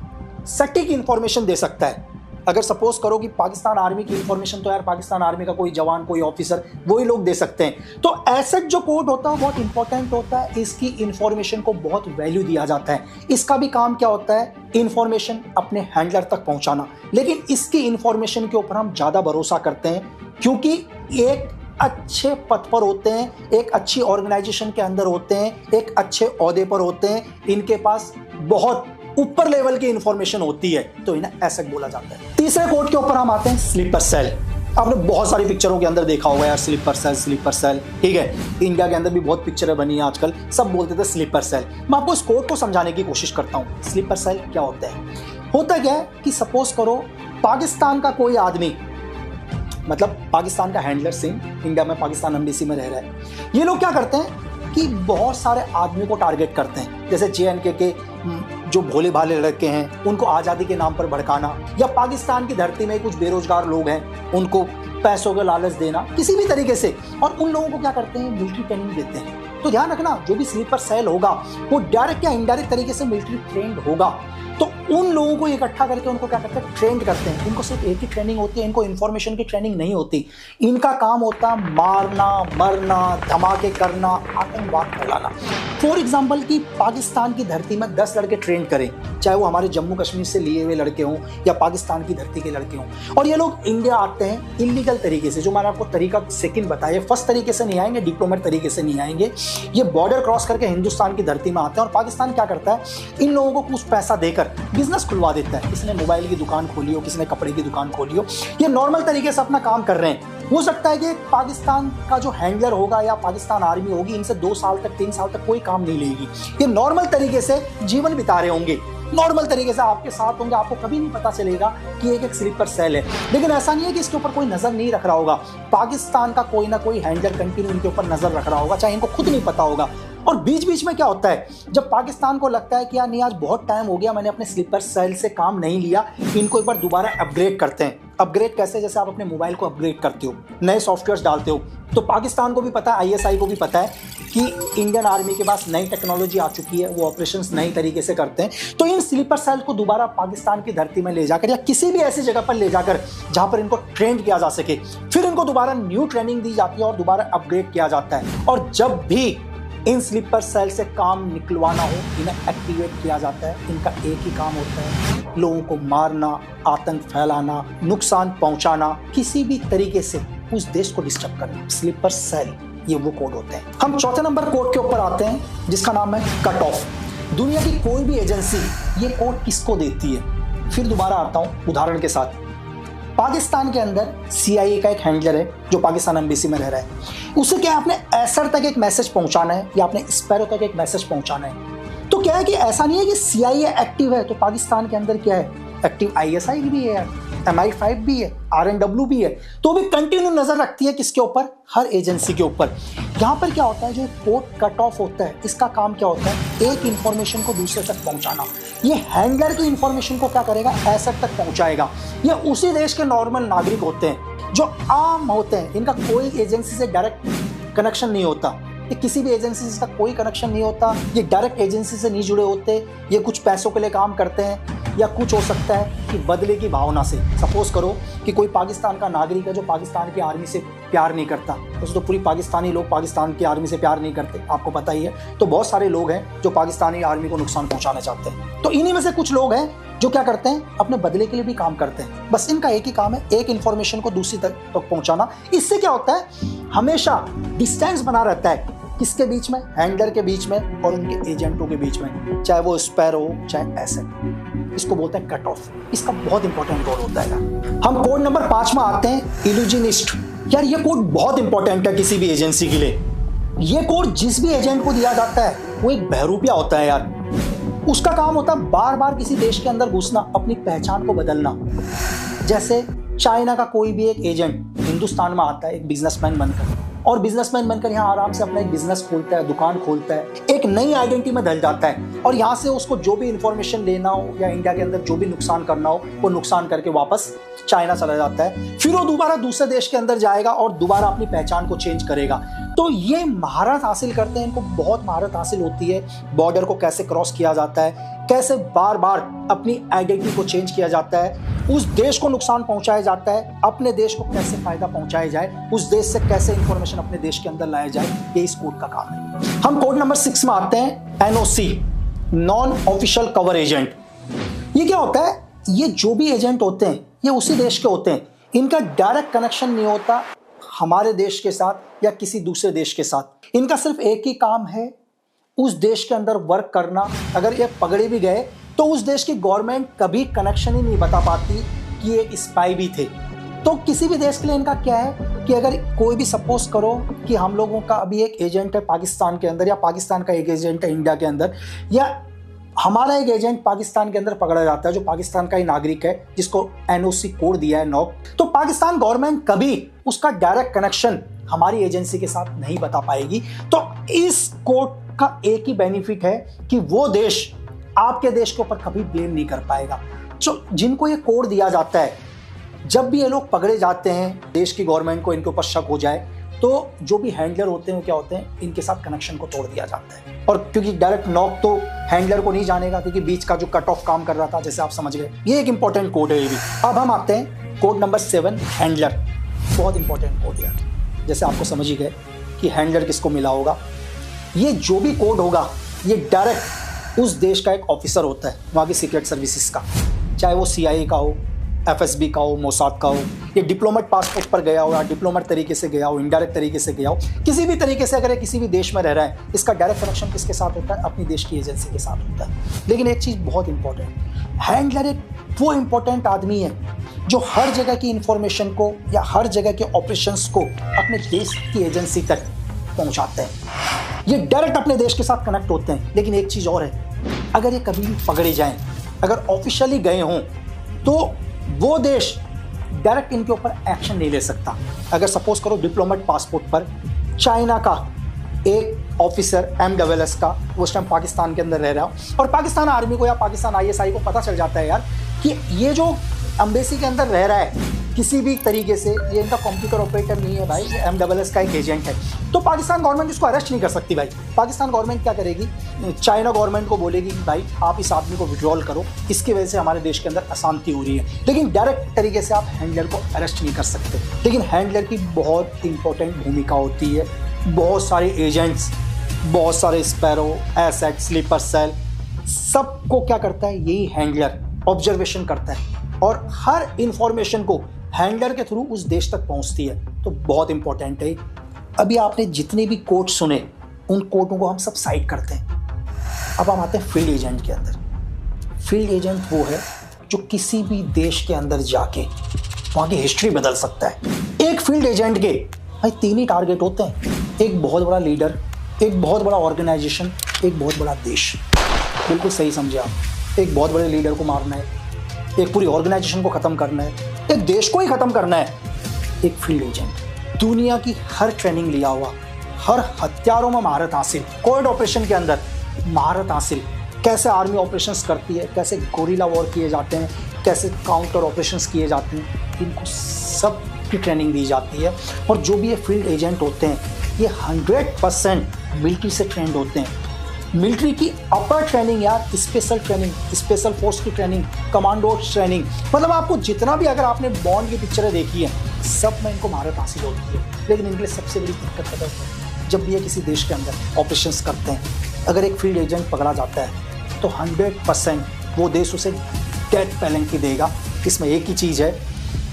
Speaker 1: सटीक इंफॉर्मेशन दे सकता है। अगर सपोज करो कि पाकिस्तान आर्मी की इंफॉर्मेशन, तो यार पाकिस्तान आर्मी का कोई जवान, कोई ऑफिसर, वही लोग दे सकते हैं। तो एसेट जो कोड होता है बहुत इंपॉर्टेंट होता है। इसकी इंफॉर्मेशन को बहुत वैल्यू दिया जाता है। इसका भी काम क्या होता है? इंफॉर्मेशन अपने हैंडलर तक पहुंचाना। लेकिन इसकी इंफॉर्मेशन के ऊपर हम ज्यादा भरोसा करते हैं क्योंकि एक अच्छे पद पर होते हैं, एक अच्छी ऑर्गेनाइजेशन के अंदर होते हैं, एक अच्छे ओहदे पर होते हैं, इनके पास बहुत ऊपर लेवल की इंफॉर्मेशन होती है, तो इन्हें एसेट बोला जाता है। तीसरे कोड के ऊपर हम आते हैं स्लीपर सेल। आपने बहुत सारी पिक्चरों के अंदर देखा होगा यार, स्लीपर सेल, ठीक है। इंडिया के अंदर भी बहुत पिक्चरें बनी है आजकल, सब बोलते थे स्लीपर सेल। मैं आपको इस कोड को समझाने की कोशिश करता हूँ। स्लीपर सेल क्या होता है? होता क्या है कि सपोज करो पाकिस्तान का कोई आदमी, मतलब पाकिस्तान का हैंडलर सिंह इंडिया में पाकिस्तान एम्बेसी में रह रहा है। ये लोग क्या करते हैं कि बहुत सारे आदमी को टारगेट करते हैं, जैसे JNK के जो भोले भाले लड़के हैं उनको आज़ादी के नाम पर भड़काना, या पाकिस्तान की धरती में कुछ बेरोजगार लोग हैं उनको पैसों का लालच देना किसी भी तरीके से, और उन लोगों को क्या करते हैं? मिलिट्री ट्रेनिंग देते हैं। तो ध्यान रखना, जो भी स्लीपर सेल होगा वो डायरेक्ट या इनडायरेक्ट तरीके से मिलिट्री ट्रेंड होगा। तो उन लोगों को इकट्ठा करके उनको क्या करते हैं? ट्रेंड करते हैं। इनको सिर्फ एक ही ट्रेनिंग होती है, इनको इन्फॉर्मेशन की ट्रेनिंग नहीं होती। इनका काम होता है मारना, मरना, धमाके करना, आतंकवाद फैलाना। फॉर एग्जाम्पल कि पाकिस्तान की धरती में 10 लड़के ट्रेंड करें, चाहे वो हमारे जम्मू कश्मीर से लिए हुए लड़के हों या पाकिस्तान की धरती के लड़के हों, और ये लोग इंडिया आते हैं इलीगल तरीके से। जो मैंने आपको तरीका सेकंड बताया, फर्स्ट तरीके से नहीं आएंगे, डिप्लोमेट तरीके से नहीं आएंगे। ये बॉर्डर क्रॉस करके हिंदुस्तान की धरती में आते हैं, और पाकिस्तान क्या करता है? इन लोगों को कुछ पैसा देकर बिजनेस खुलवा देता है। किसी ने मोबाइल की दुकान खोली हो, किसी ने कपड़े की दुकान खोली हो, ये नॉर्मल तरीके से अपना काम कर रहे हैं। हो सकता है कि पाकिस्तान का जो हैंडलर होगा या पाकिस्तान आर्मी होगी, इनसे 2 साल तक 3 साल तक कोई काम नहीं लेगी। ये नॉर्मल तरीके से जीवन बिता रहे होंगे, नॉर्मल तरीके से आपके साथ होंगे, आपको कभी नहीं पता चलेगा कि एक स्लीपर सेल है। लेकिन ऐसा नहीं है कि इसके ऊपर कोई नजर नहीं रख रहा होगा। पाकिस्तान का कोई ना कोई हैंडलर कंटिन्यू इनके ऊपर नजर रख रहा होगा, चाहे इनको खुद नहीं पता होगा। और बीच बीच में क्या होता है, जब पाकिस्तान को लगता है कि यार नहीं, आज बहुत टाइम हो गया, मैंने अपने स्लीपर सेल से काम नहीं लिया, इनको एक बार दोबारा अपग्रेड करते हैं। अपग्रेड कैसे? जैसे आप अपने मोबाइल को अपग्रेड करते हो, नए सॉफ्टवेयर डालते हो, तो पाकिस्तान को भी पता है, ISI को भी पता है कि इंडियन आर्मी के पास नई टेक्नोलॉजी आ चुकी है, वो ऑपरेशंस नई तरीके से करते हैं। तो इन स्लीपर सेल को दोबारा पाकिस्तान की धरती में ले जाकर या किसी भी ऐसी जगह पर ले जाकर जहां पर इनको ट्रेंड किया जा सके, फिर इनको दोबारा न्यू ट्रेनिंग दी जाती है और दोबारा अपग्रेड किया जाता है। और जब भी इन स्लीपर सेल से काम निकलवाना हो, इन्हें एक्टिवेट किया जाता है। इनका एक ही काम होता है, लोगों को मारना, आतंक फैलाना, नुकसान पहुंचाना, किसी भी तरीके से उस देश को डिस्टर्ब करना। स्लीपर सेल, ये वो कोड होते हैं। हम चौथे नंबर कोड के ऊपर आते हैं, जिसका नाम है कट ऑफ। दुनिया की कोई भी एजेंसी ये कोड किसको देती है? फिर दोबारा आता हूं उदाहरण के साथ। पाकिस्तान के अंदर CIA का एक हैंडलर है जो पाकिस्तान एम्बेसी में रह रहा है। उसे क्या है, अपने एसर तक एक मैसेज पहुंचाना है या अपने स्पैरो तक एक मैसेज पहुंचाना है। तो क्या है कि ऐसा नहीं है कि CIA एक्टिव है तो पाकिस्तान के अंदर क्या है, एक्टिव ISI भी है, MI5 भी है, RNW भी है, तो भी कंटिन्यू नजर रखती है किसके ऊपर? हर एजेंसी के ऊपर। यहाँ पर क्या होता है, जो कोड कट ऑफ होता है, इसका काम क्या होता है? एक इंफॉर्मेशन को दूसरे तक पहुंचाना। ये हैंडलर की इंफॉर्मेशन को क्या करेगा? एसर तक पहुंचाएगा। ये उसी देश के नॉर्मल नागरिक होते हैं जो आम होते हैं, इनका कोई एजेंसी से डायरेक्ट कनेक्शन नहीं होता, ये किसी भी एजेंसी से कोई कनेक्शन नहीं होता, ये डायरेक्ट एजेंसी से नहीं जुड़े होते, ये कुछ पैसों के लिए काम करते हैं, या कुछ हो सकता है कि बदले की भावना से। सपोज करो कि कोई पाकिस्तान का नागरिक है जो पाकिस्तान की आर्मी से प्यार नहीं करता, तो पूरी पाकिस्तानी लोग पाकिस्तान की आर्मी से प्यार नहीं करते, आपको पता ही है। तो बहुत सारे लोग हैं जो पाकिस्तानी आर्मी को नुकसान पहुंचाना चाहते हैं। तो इन्हीं में से कुछ लोग हैं जो क्या करते हैं, अपने बदले के लिए भी काम करते हैं। बस इनका एक ही काम है, एक इंफॉर्मेशन को दूसरी तक पहुंचाना। इससे क्या होता है, हमेशा डिस्टेंस बना रहता है किसके बीच में? हैंडलर के बीच में और उनके एजेंटों के बीच में, चाहे वो स्पैरो हो चाहे एसेट। इसको बोलते हैं कट ऑफ। इसका बहुत इंपॉर्टेंट कोड होता है। हम कोड नंबर 5 में आते हैं, इल्यूजनिस्ट। यार ये कोड बहुत इंपॉर्टेंट है किसी भी एजेंसी के लिए। ये कोड जिस भी एजेंट को दिया जाता है वो एक बहरूपिया होता है यार। उसका काम होता है बार बार किसी देश के अंदर घुसना, अपनी पहचान को बदलना। जैसे चाइना का कोई भी एक एजेंट हिंदुस्तान में आता है एक बिजनेसमैन बनकर, और बिजनेसमैन बनकर यहाँ आराम से अपना एक बिजनेस खोलता है, दुकान खोलता है, एक नई आइडेंटिटी में ढल जाता है और यहाँ से उसको जो भी इंफॉर्मेशन लेना हो या इंडिया के अंदर जो भी नुकसान करना हो वो नुकसान करके वापस चाइना चला जाता है। फिर वो दोबारा दूसरे देश के अंदर जाएगा और दोबारा अपनी पहचान को चेंज करेगा। तो ये महारत हासिल करते हैं, इनको बहुत महारत हासिल होती है। बॉर्डर को कैसे क्रॉस किया जाता है, कैसे बार बार अपनी आइडेंटिटी को चेंज किया जाता है, उस देश को नुकसान पहुंचाया जाता है, अपने देश को कैसे फायदा पहुंचाया जाए, उस देश से कैसे इंफॉर्मेशन अपने देश के अंदर लाया जाए, ये इस कोड का काम है। हम कोड नंबर 6 में आते हैं, NOC, non official cover agent. ये क्या होता है? ये जो भी एजेंट होते हैं ये उसी देश के होते हैं, इनका डायरेक्ट कनेक्शन नहीं होता हमारे देश के साथ या किसी दूसरे देश के साथ। इनका सिर्फ एक ही काम है, उस देश के अंदर वर्क करना। अगर ये पकड़े भी गए तो उस देश की गवर्नमेंट कभी कनेक्शन ही नहीं बता पाती कि ये स्पाई भी थे। तो किसी भी देश के लिए इनका क्या है कि अगर कोई भी सपोज करो कि हम लोगों का अभी एक एजेंट है पाकिस्तान के अंदर, या पाकिस्तान का एक एजेंट है इंडिया के अंदर, या हमारा एक एजेंट पाकिस्तान के अंदर पकड़ा जाता है जो पाकिस्तान का ही नागरिक है, जिसको NOC कोड दिया है नॉक, तो पाकिस्तान गवर्नमेंट कभी उसका डायरेक्ट कनेक्शन हमारी एजेंसी के साथ नहीं बता पाएगी। तो इस कोड का एक ही बेनिफिट है कि वो देश आपके देश के ऊपर कभी ब्लेम नहीं कर पाएगा। तो जिनको ये कोड दिया जाता है, जब भी ये लोग पकड़े जाते हैं, देश की गवर्नमेंट को इनके ऊपर शक हो जाए, तो जो भी हैंडलर होते हैं वो क्या होते हैं, इनके साथ कनेक्शन को तोड़ दिया जाता है। और क्योंकि डायरेक्ट नॉक तो हैंडलर को नहीं जानेगा, क्योंकि बीच का जो कट ऑफ काम कर रहा था, जैसे आप समझ गए, ये एक इंपॉर्टेंट कोड है ये भी। अब हम आते हैं कोड नंबर 7, हैंडलर। बहुत इंपॉर्टेंट कोड यार, जैसे आपको समझ ही गए कि हैंडलर किसको मिला होगा। ये जो भी कोड होगा ये डायरेक्ट उस देश का एक ऑफिसर होता है, वहाँ की सीक्रेट सर्विसेज का, चाहे वो CIA का हो, FSB का हो, मोसाद का हो, ये डिप्लोमेट पासपोर्ट पर गया हो या डिप्लोमेट तरीके से गया हो, इनडायरेक्ट तरीके से गया हो, किसी भी तरीके से अगर ये किसी भी देश में रह रहा है, इसका डायरेक्ट कनेक्शन किसके साथ होता है? अपनी देश की एजेंसी के साथ होता है। लेकिन एक चीज़ बहुत इंपॉर्टेंट, हैंडलर एक वो इंपॉर्टेंट आदमी है जो हर जगह की इंफॉर्मेशन को या हर जगह के ऑपरेशंस को अपने देश की एजेंसी तक पहुंचाते हैं। ये डायरेक्ट अपने देश के साथ कनेक्ट होते हैं। लेकिन एक चीज़ और है, अगर ये कभी भी पकड़े जाएं, अगर ऑफिशियली गए हों, तो वो देश डायरेक्ट इनके ऊपर एक्शन नहीं ले सकता। अगर सपोज करो डिप्लोमेट पासपोर्ट पर चाइना का एक ऑफिसर MSS का उस टाइम पाकिस्तान के अंदर रह रहा हो और पाकिस्तान आर्मी को या पाकिस्तान ISI को पता चल जाता है यार कि ये जो एम्बेसी के अंदर रह रहा है किसी भी तरीके से, ये इनका कंप्यूटर ऑपरेटर नहीं है भाई, ये MSS का एक एजेंट है, तो पाकिस्तान गवर्नमेंट इसको अरेस्ट नहीं कर सकती भाई। पाकिस्तान गवर्नमेंट क्या करेगी? चाइना गवर्नमेंट को बोलेगी भाई आप इस आदमी को विड्रॉल करो, इसकी वजह से हमारे देश के अंदर अशांति हो रही है। लेकिन डायरेक्ट तरीके से आप हैंडलर को अरेस्ट नहीं कर सकते। लेकिन हैंडलर की बहुत इंपॉर्टेंट भूमिका होती है। बहुत सारे एजेंट्स, बहुत सारे स्पैरो, एसेट, स्लीपर सेल, सबको क्या करता है? यही हैंडलर ऑब्जर्वेशन करता है और हर इंफॉर्मेशन को हैंडलर के थ्रू उस देश तक पहुंचती है। तो बहुत इंपॉर्टेंट है। अभी आपने जितने भी कोड सुने, उन कोडों को हम सब साइड करते हैं। अब हम आते हैं फील्ड एजेंट के अंदर। फील्ड एजेंट वो है जो किसी भी देश के अंदर जाके वहाँ की हिस्ट्री बदल सकता है। एक फील्ड एजेंट के भाई 3 ही टारगेट होते हैं, एक बहुत बड़ा लीडर, एक बहुत बड़ा ऑर्गेनाइजेशन, एक बहुत बड़ा देश। बिल्कुल सही समझे आप। एक बहुत बड़े लीडर को मारना है, एक पूरी ऑर्गेनाइजेशन को ख़त्म करना है, एक देश को ही ख़त्म करना है। एक फील्ड एजेंट दुनिया की हर ट्रेनिंग लिया हुआ, हर हथियारों में महारत हासिल, कोविड ऑपरेशन के अंदर महारत हासिल, कैसे आर्मी ऑपरेशंस करती है, कैसे गोरिल्ला वॉर किए जाते हैं, कैसे काउंटर ऑपरेशंस किए जाते हैं, इनको सब की ट्रेनिंग दी जाती है। और जो भी ये फील्ड एजेंट होते हैं ये 100% मिलिट्री से ट्रेंड होते हैं। मिलिट्री की अपर ट्रेनिंग यार, स्पेशल ट्रेनिंग, स्पेशल फोर्स की ट्रेनिंग, कमांडो ट्रेनिंग, मतलब आपको जितना भी, अगर आपने बॉन्ड की पिक्चरें देखी हैं, सब में इनको महारत हासिल होती है। लेकिन इनके लिए सबसे बड़ी दिक्कत पता है, जब भी ये किसी देश के अंदर ऑपरेशंस करते हैं, अगर एक फील्ड एजेंट पकड़ा जाता है तो 100% वो देश उसे डेथ पेनल्टी देगा। इसमें एक ही चीज़ है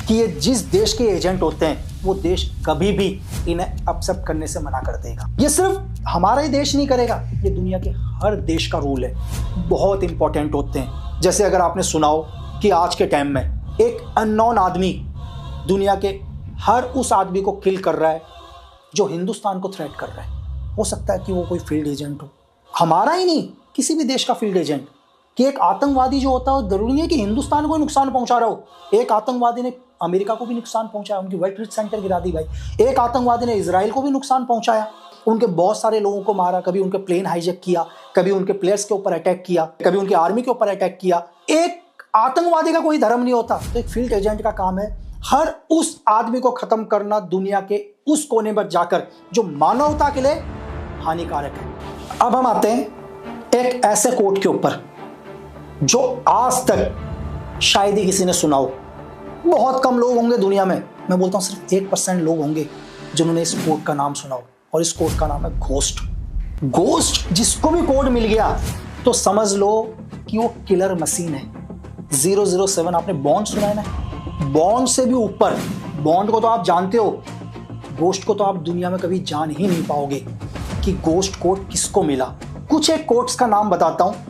Speaker 1: कि ये जिस देश के एजेंट होते हैं वो देश कभी भी इन्हें एक्सेप्ट करने से मना कर देगा। ये सिर्फ हमारा ही देश नहीं करेगा, ये दुनिया के हर देश का रूल है। बहुत इंपॉर्टेंट होते हैं। जैसे अगर आपने सुना हो कि आज के टाइम में एक अननोन आदमी दुनिया के हर उस आदमी को किल कर रहा है जो हिंदुस्तान को थ्रेट कर रहा है। हो सकता है कि वो कोई फील्ड एजेंट हो, हमारा ही नहीं, किसी भी देश का फील्ड एजेंट, कि एक आतंकवादी जो होता है जरूरी नहीं है कि हिंदुस्तान को नुकसान पहुंचा रहा हो। एक आतंकवादी ने अमेरिका को भी नुकसान पहुंचाया, उनकी वर्ल्ड ट्रेड सेंटर गिरा दी भाई। एक आतंकवादी ने इजराइल को भी नुकसान पहुंचाया, उनके बहुत सारे लोगों को मारा, कभी उनके प्लेन हाईजैक किया, कभी उनके प्लेयर्स के ऊपर अटैक किया, कभी उनकी आर्मी के ऊपर अटैक किया। एक आतंकवादी का कोई धर्म नहीं होता। तो एक फील्ड एजेंट का काम है हर उस आदमी को खत्म करना दुनिया के उस कोने पर जाकर जो मानवता के लिए हानिकारक है। अब हम आते हैं एक ऐसे कोट के ऊपर जो आज तक शायद ही किसी ने सुना हो। बहुत कम लोग होंगे दुनिया में, मैं बोलता हूं सिर्फ 1% लोग होंगे जिन्होंने इस कोड का नाम सुना हो, और इस कोड का नाम है घोस्ट। घोस्ट जिसको भी कोड मिल गया तो समझ लो कि वो किलर मशीन है। 007 आपने बॉन्ड सुना है ना, बॉन्ड से भी ऊपर। बॉन्ड को तो आप जानते हो, घोस्ट को तो आप दुनिया में कभी जान ही नहीं पाओगे कि घोस्ट कोड किसको मिला। कुछ एक कोड्स का नाम बताता हूं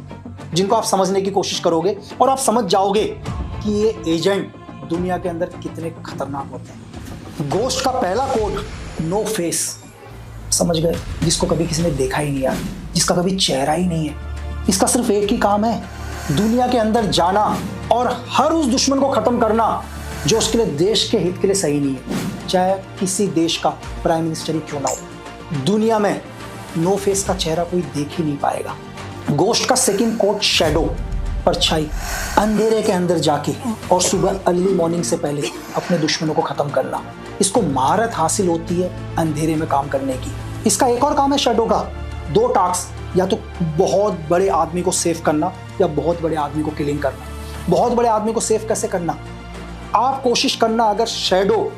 Speaker 1: जिनको आप समझने की कोशिश करोगे और आप समझ जाओगे कि ये एजेंट दुनिया के अंदर कितने खतरनाक होते हैं। घोस्ट का पहला कोड नो फेस, समझ गए, जिसको कभी किसी ने देखा ही नहीं यार, जिसका कभी चेहरा ही नहीं है। इसका सिर्फ एक ही काम है, दुनिया के अंदर जाना और हर उस दुश्मन को खत्म करना जो उसके लिए देश के हित के लिए सही नहीं है, चाहे किसी देश का प्राइम मिनिस्टर ही क्यों ना हो। दुनिया में नो फेस का चेहरा कोई देख ही नहीं पाएगा। घोस्ट का सेकंड कोड शैडो, परछाई, अंधेरे के अंदर जाके और सुबह अर्ली मॉर्निंग से पहले अपने दुश्मनों को खत्म करना। इसको महारत हासिल होती है अंधेरे में काम करने की। इसका एक और काम है शैडो का, 2 टास्क, या तो बहुत बड़े आदमी को सेव करना या बहुत बड़े आदमी को किलिंग करना। बहुत बड़े आदमी को सेव कैसे करना, आप कोशिश करना अगर शैडो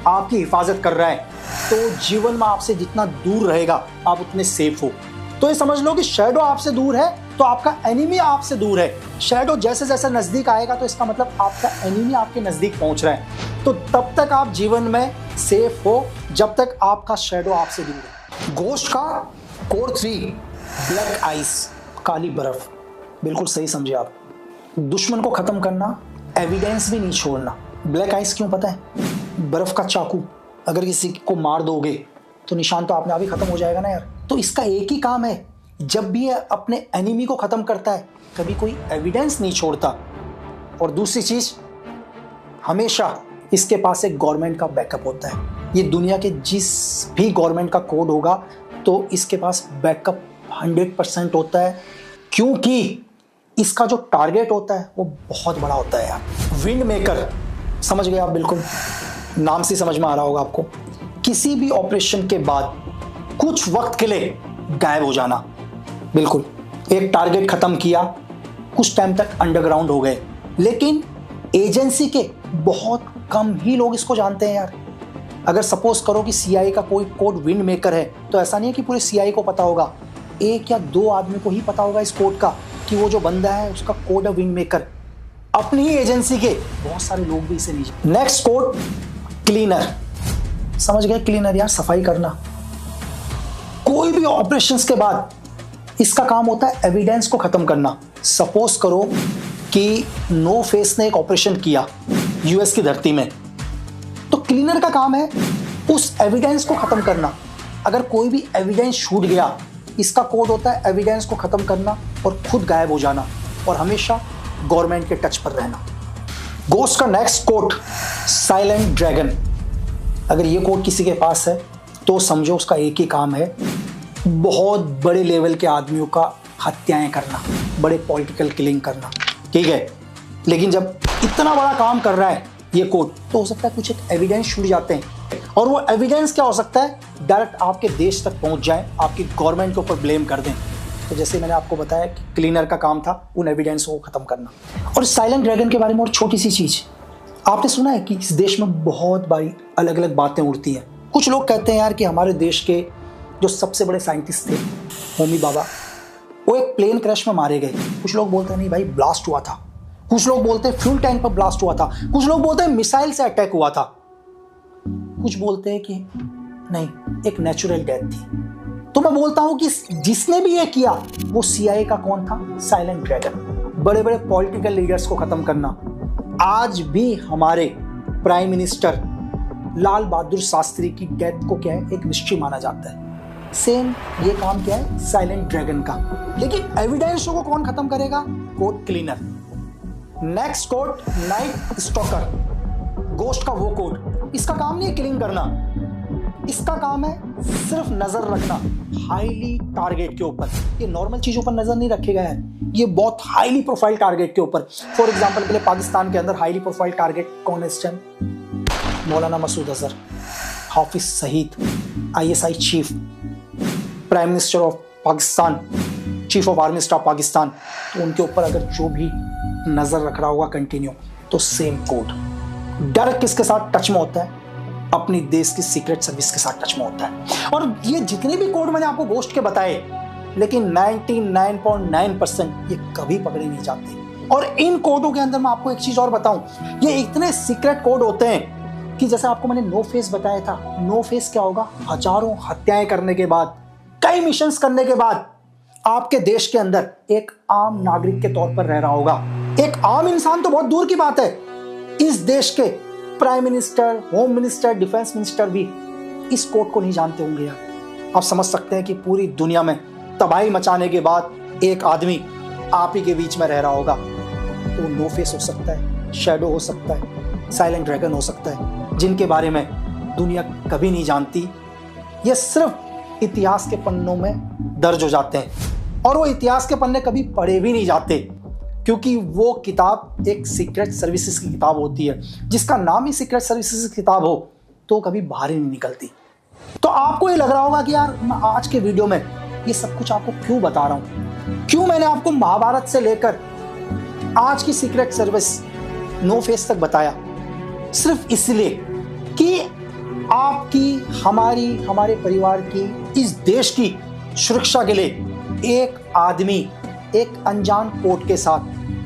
Speaker 1: आपकी हिफाजत कर रहा है तो जीवन में आपसे जितना दूर रहेगा आप उतने सेफ हो। तो ये समझ लो कि शैडो आपसे दूर है तो आपका एनिमी आपसे दूर है। शैडो जैसे जैसे नजदीक आएगा तो इसका मतलब आपका एनिमी आपके नजदीक पहुंच रहा है। तो तब तक आप जीवन में सेफ हो जब तक आपका शैडो आपसे दूर है। घोस्ट का कोड 3 ब्लैक आइस, काली बर्फ। बिल्कुल सही समझे आप, दुश्मन को खत्म करना, एविडेंस भी नहीं छोड़ना। ब्लैक आइस क्यों पता है, बर्फ का चाकू, अगर किसी को मार दोगे तो निशान तो आपने अभी खत्म हो जाएगा ना यार। तो इसका एक ही काम है, जब भी ये अपने एनिमी को खत्म करता है कभी कोई एविडेंस नहीं छोड़ता। और दूसरी चीज, हमेशा इसके पास एक गवर्नमेंट का बैकअप होता है। ये दुनिया के जिस भी गवर्नमेंट का कोड होगा तो इसके पास बैकअप 100% होता है, क्योंकि इसका जो टारगेट होता है वो बहुत बड़ा होता है यार। विंड मेकर, समझ गए आप, बिल्कुल नाम से समझ में आ रहा होगा आपको। किसी भी ऑपरेशन के बाद कुछ वक्त के लिए गायब हो जाना। बिल्कुल, एक टारगेट खत्म किया, कुछ टाइम तक अंडरग्राउंड हो गए, लेकिन एजेंसी के बहुत कम ही लोग इसको जानते हैं यार। अगर सपोज करो कि सीआईए का कोई कोड विंड मेकर है तो ऐसा नहीं है कि पूरे सीआईए को पता होगा, 1 या 2 आदमी को ही पता होगा इस कोड का कि वो जो बंदा है उसका कोड है विंड मेकर। अपनी ही एजेंसी के बहुत सारे लोग भी इसे नहीं। नेक्स्ट कोड क्लीनर, समझ गए, क्लीनर यार, सफाई करना। कोई भी ऑपरेशंस के बाद इसका काम होता है एविडेंस को खत्म करना। सपोज करो कि नो फेस ने एक ऑपरेशन किया यूएस की धरती में, तो क्लीनर का काम है उस एविडेंस को खत्म करना। अगर कोई भी एविडेंस छूट गया, इसका कोड होता है एविडेंस को खत्म करना और खुद गायब हो जाना और हमेशा गवर्नमेंट के टच पर रहना। घोस्ट का नेक्स्ट कोड साइलेंट ड्रैगन। अगर ये कोड किसी के पास है तो समझो उसका एक ही काम है, बहुत बड़े लेवल के आदमियों का हत्याएं करना, बड़े पॉलिटिकल किलिंग करना, ठीक है। लेकिन जब इतना बड़ा काम कर रहा है ये कोड, तो हो सकता है कुछ एक एविडेंस छूट जाते हैं, और वो एविडेंस क्या हो सकता है, डायरेक्ट आपके देश तक पहुंच जाए, आपकी गवर्नमेंट के ऊपर ब्लेम कर दें। तो जैसे मैंने आपको बताया कि क्लीनर का काम था उन एविडेंस को खत्म करना। और साइलेंट ड्रैगन के बारे में और छोटी सी चीज, आपने सुना है कि इस देश में बहुत बारी अलग अलग बातें उड़ती हैं। कुछ लोग कहते हैं यार कि हमारे देश के जो सबसे बड़े साइंटिस्ट थे होमी भाभा, वो एक प्लेन क्रैश में मारे गए। कुछ लोग बोलते हैं नहीं भाई ब्लास्ट हुआ था, कुछ लोग बोलते हैं फ्यूल टैंक पर ब्लास्ट हुआ था, कुछ लोग बोलते हैं मिसाइल से अटैक हुआ था, कुछ बोलते हैं कि नहीं एक नेचुरल डेथ थी। तो मैं बोलता हूं कि जिसने भी ये किया वो सीआईए का कौन था, साइलेंट ड्रैगन। बड़े बड़े पॉलिटिकल लीडर्स को खत्म करना। आज भी हमारे प्राइम मिनिस्टर लाल बहादुर शास्त्री की डेथ को क्या है, एक मिस्ट्री माना जाता है। सेम ये काम क्या है साइलेंट ड्रैगन का। लेकिन एविडेंस को कौन खत्म करेगा? Code cleaner. Next code night stalker, गोश्त का वो कोड। इसका काम नहीं है किलिंग करना, इसका काम है सिर्फ नजर रखना हाईली टारगेट के ऊपर। ये नॉर्मल चीजों पर नजर नहीं रखेगा यार, ये बहुत हाईली प्रोफाइल टारगेट के ऊपर। फॉर एग्जांपल के लिए पाकिस्तान के अंदर हाईली प्रोफाइल टारगेट कौन है इस time? Maulana Masood Azhar, Hafiz Saeed, ISI chief, prime minister of Pakistan, chief of army staff Pakistan. तो उनके ऊपर अगर जो भी नजर रख रहा होगा कंटिन्यू, तो सेम कोड। डायरेक्ट किसके साथ टच में होता है? अपनी देश की सीक्रेट सर्विस के साथ टच में होता है। और ये जितने भी कोड मैंने आपको गोश्त के बताए, लेकिन 99.9% ये कभी पकड़े नहीं जाते। और इन कोडों के अंदर मैं आपको एक चीज और बताऊं, ये इतने सीक्रेट कोड होते हैं कि जैसे आपको मैंने नो फेस बताया था, नो फेस क्या होगा? हजारों हत्याएं करने के बाद, कई मिशंस करने के बाद आपके देश के अंदर एक आम नागरिक के तौर पर रह रहा होगा। एक आम इंसान तो बहुत दूर की बात है, इस देश के prime minister, home minister, defence minister भी इस कोड को नहीं जानते होंगे यार। आप समझ सकते हैं कि पूरी दुनिया में तबाही मचाने के बाद एक आदमी आप ही के बीच में रह रहा होगा। तो नो फेस हो सकता है, शैडो हो सकता है, साइलेंट ड्रैगन हो सकता है, जिनके बारे में दुनिया कभी नहीं जानती। ये सिर्फ इतिहास के पन्नों में दर्ज हो जाते हैं, और वो इतिहास के पन्ने कभी पढ़े भी नहीं जाते, क्योंकि वो किताब एक सीक्रेट सर्विसेज की किताब होती है। जिसका नाम ही सीक्रेट सर्विसेज की किताब हो तो कभी बाहर ही नहीं निकलती। तो आपको ये लग रहा होगा कि यार मैं आज के वीडियो में ये सब कुछ आपको क्यों बता रहा हूं, क्यों मैंने आपको महाभारत से लेकर आज की सीक्रेट सर्विस नो फेस तक बताया? सिर्फ इसलिए कि आपकी, हमारी, हमारे परिवार की, इस देश की सुरक्षा के लिए एक आदमी एक अनजान कोड के साथ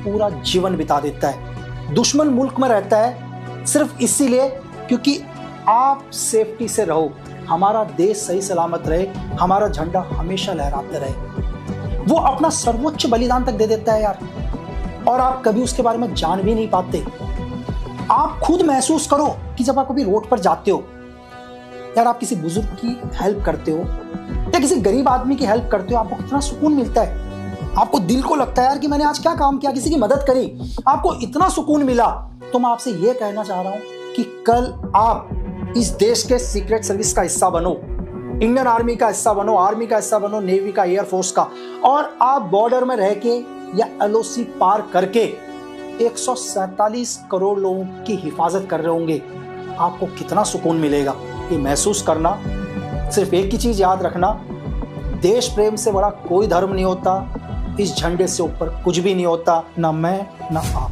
Speaker 1: पूरा जीवन बिता देता है, दुश्मन मुल्क में रहता है, सिर्फ इसीलिए क्योंकि आप सेफ्टी से रहो, हमारा देश सही सलामत रहे, हमारा झंडा हमेशा लहराते रहे। वो अपना सर्वोच्च बलिदान तक दे देता है यार, और आप कभी उसके बारे में जान भी नहीं पाते। आप खुद महसूस करो कि जब आप कभी रोड पर जाते हो यार, आप किसी बुजुर्ग की हेल्प करते हो या किसी गरीब आदमी की हेल्प करते हो, आपको कितना सुकून मिलता है। आपको दिल को लगता है यार कि मैंने आज क्या काम किया, किसी की मदद करी, आपको इतना सुकून मिला। तो मैं आपसे ये कहना चाह रहा हूं कि कल आप इस देश के सीक्रेट सर्विस का हिस्सा बनो, इंडियन आर्मी का हिस्सा बनो, आर्मी का हिस्सा बनो, नेवी का, एयरफोर्स का, और आप बॉर्डर में रह के या LOC पार करके 147 करोड़ लोगों की हिफाजत कर रहे होंगे। आपको कितना सुकून मिलेगा ये महसूस करना। सिर्फ एक ही चीज याद रखना, देश प्रेम से बड़ा कोई धर्म नहीं होता, इस झंडे से ऊपर कुछ भी नहीं होता, ना मैं ना आप।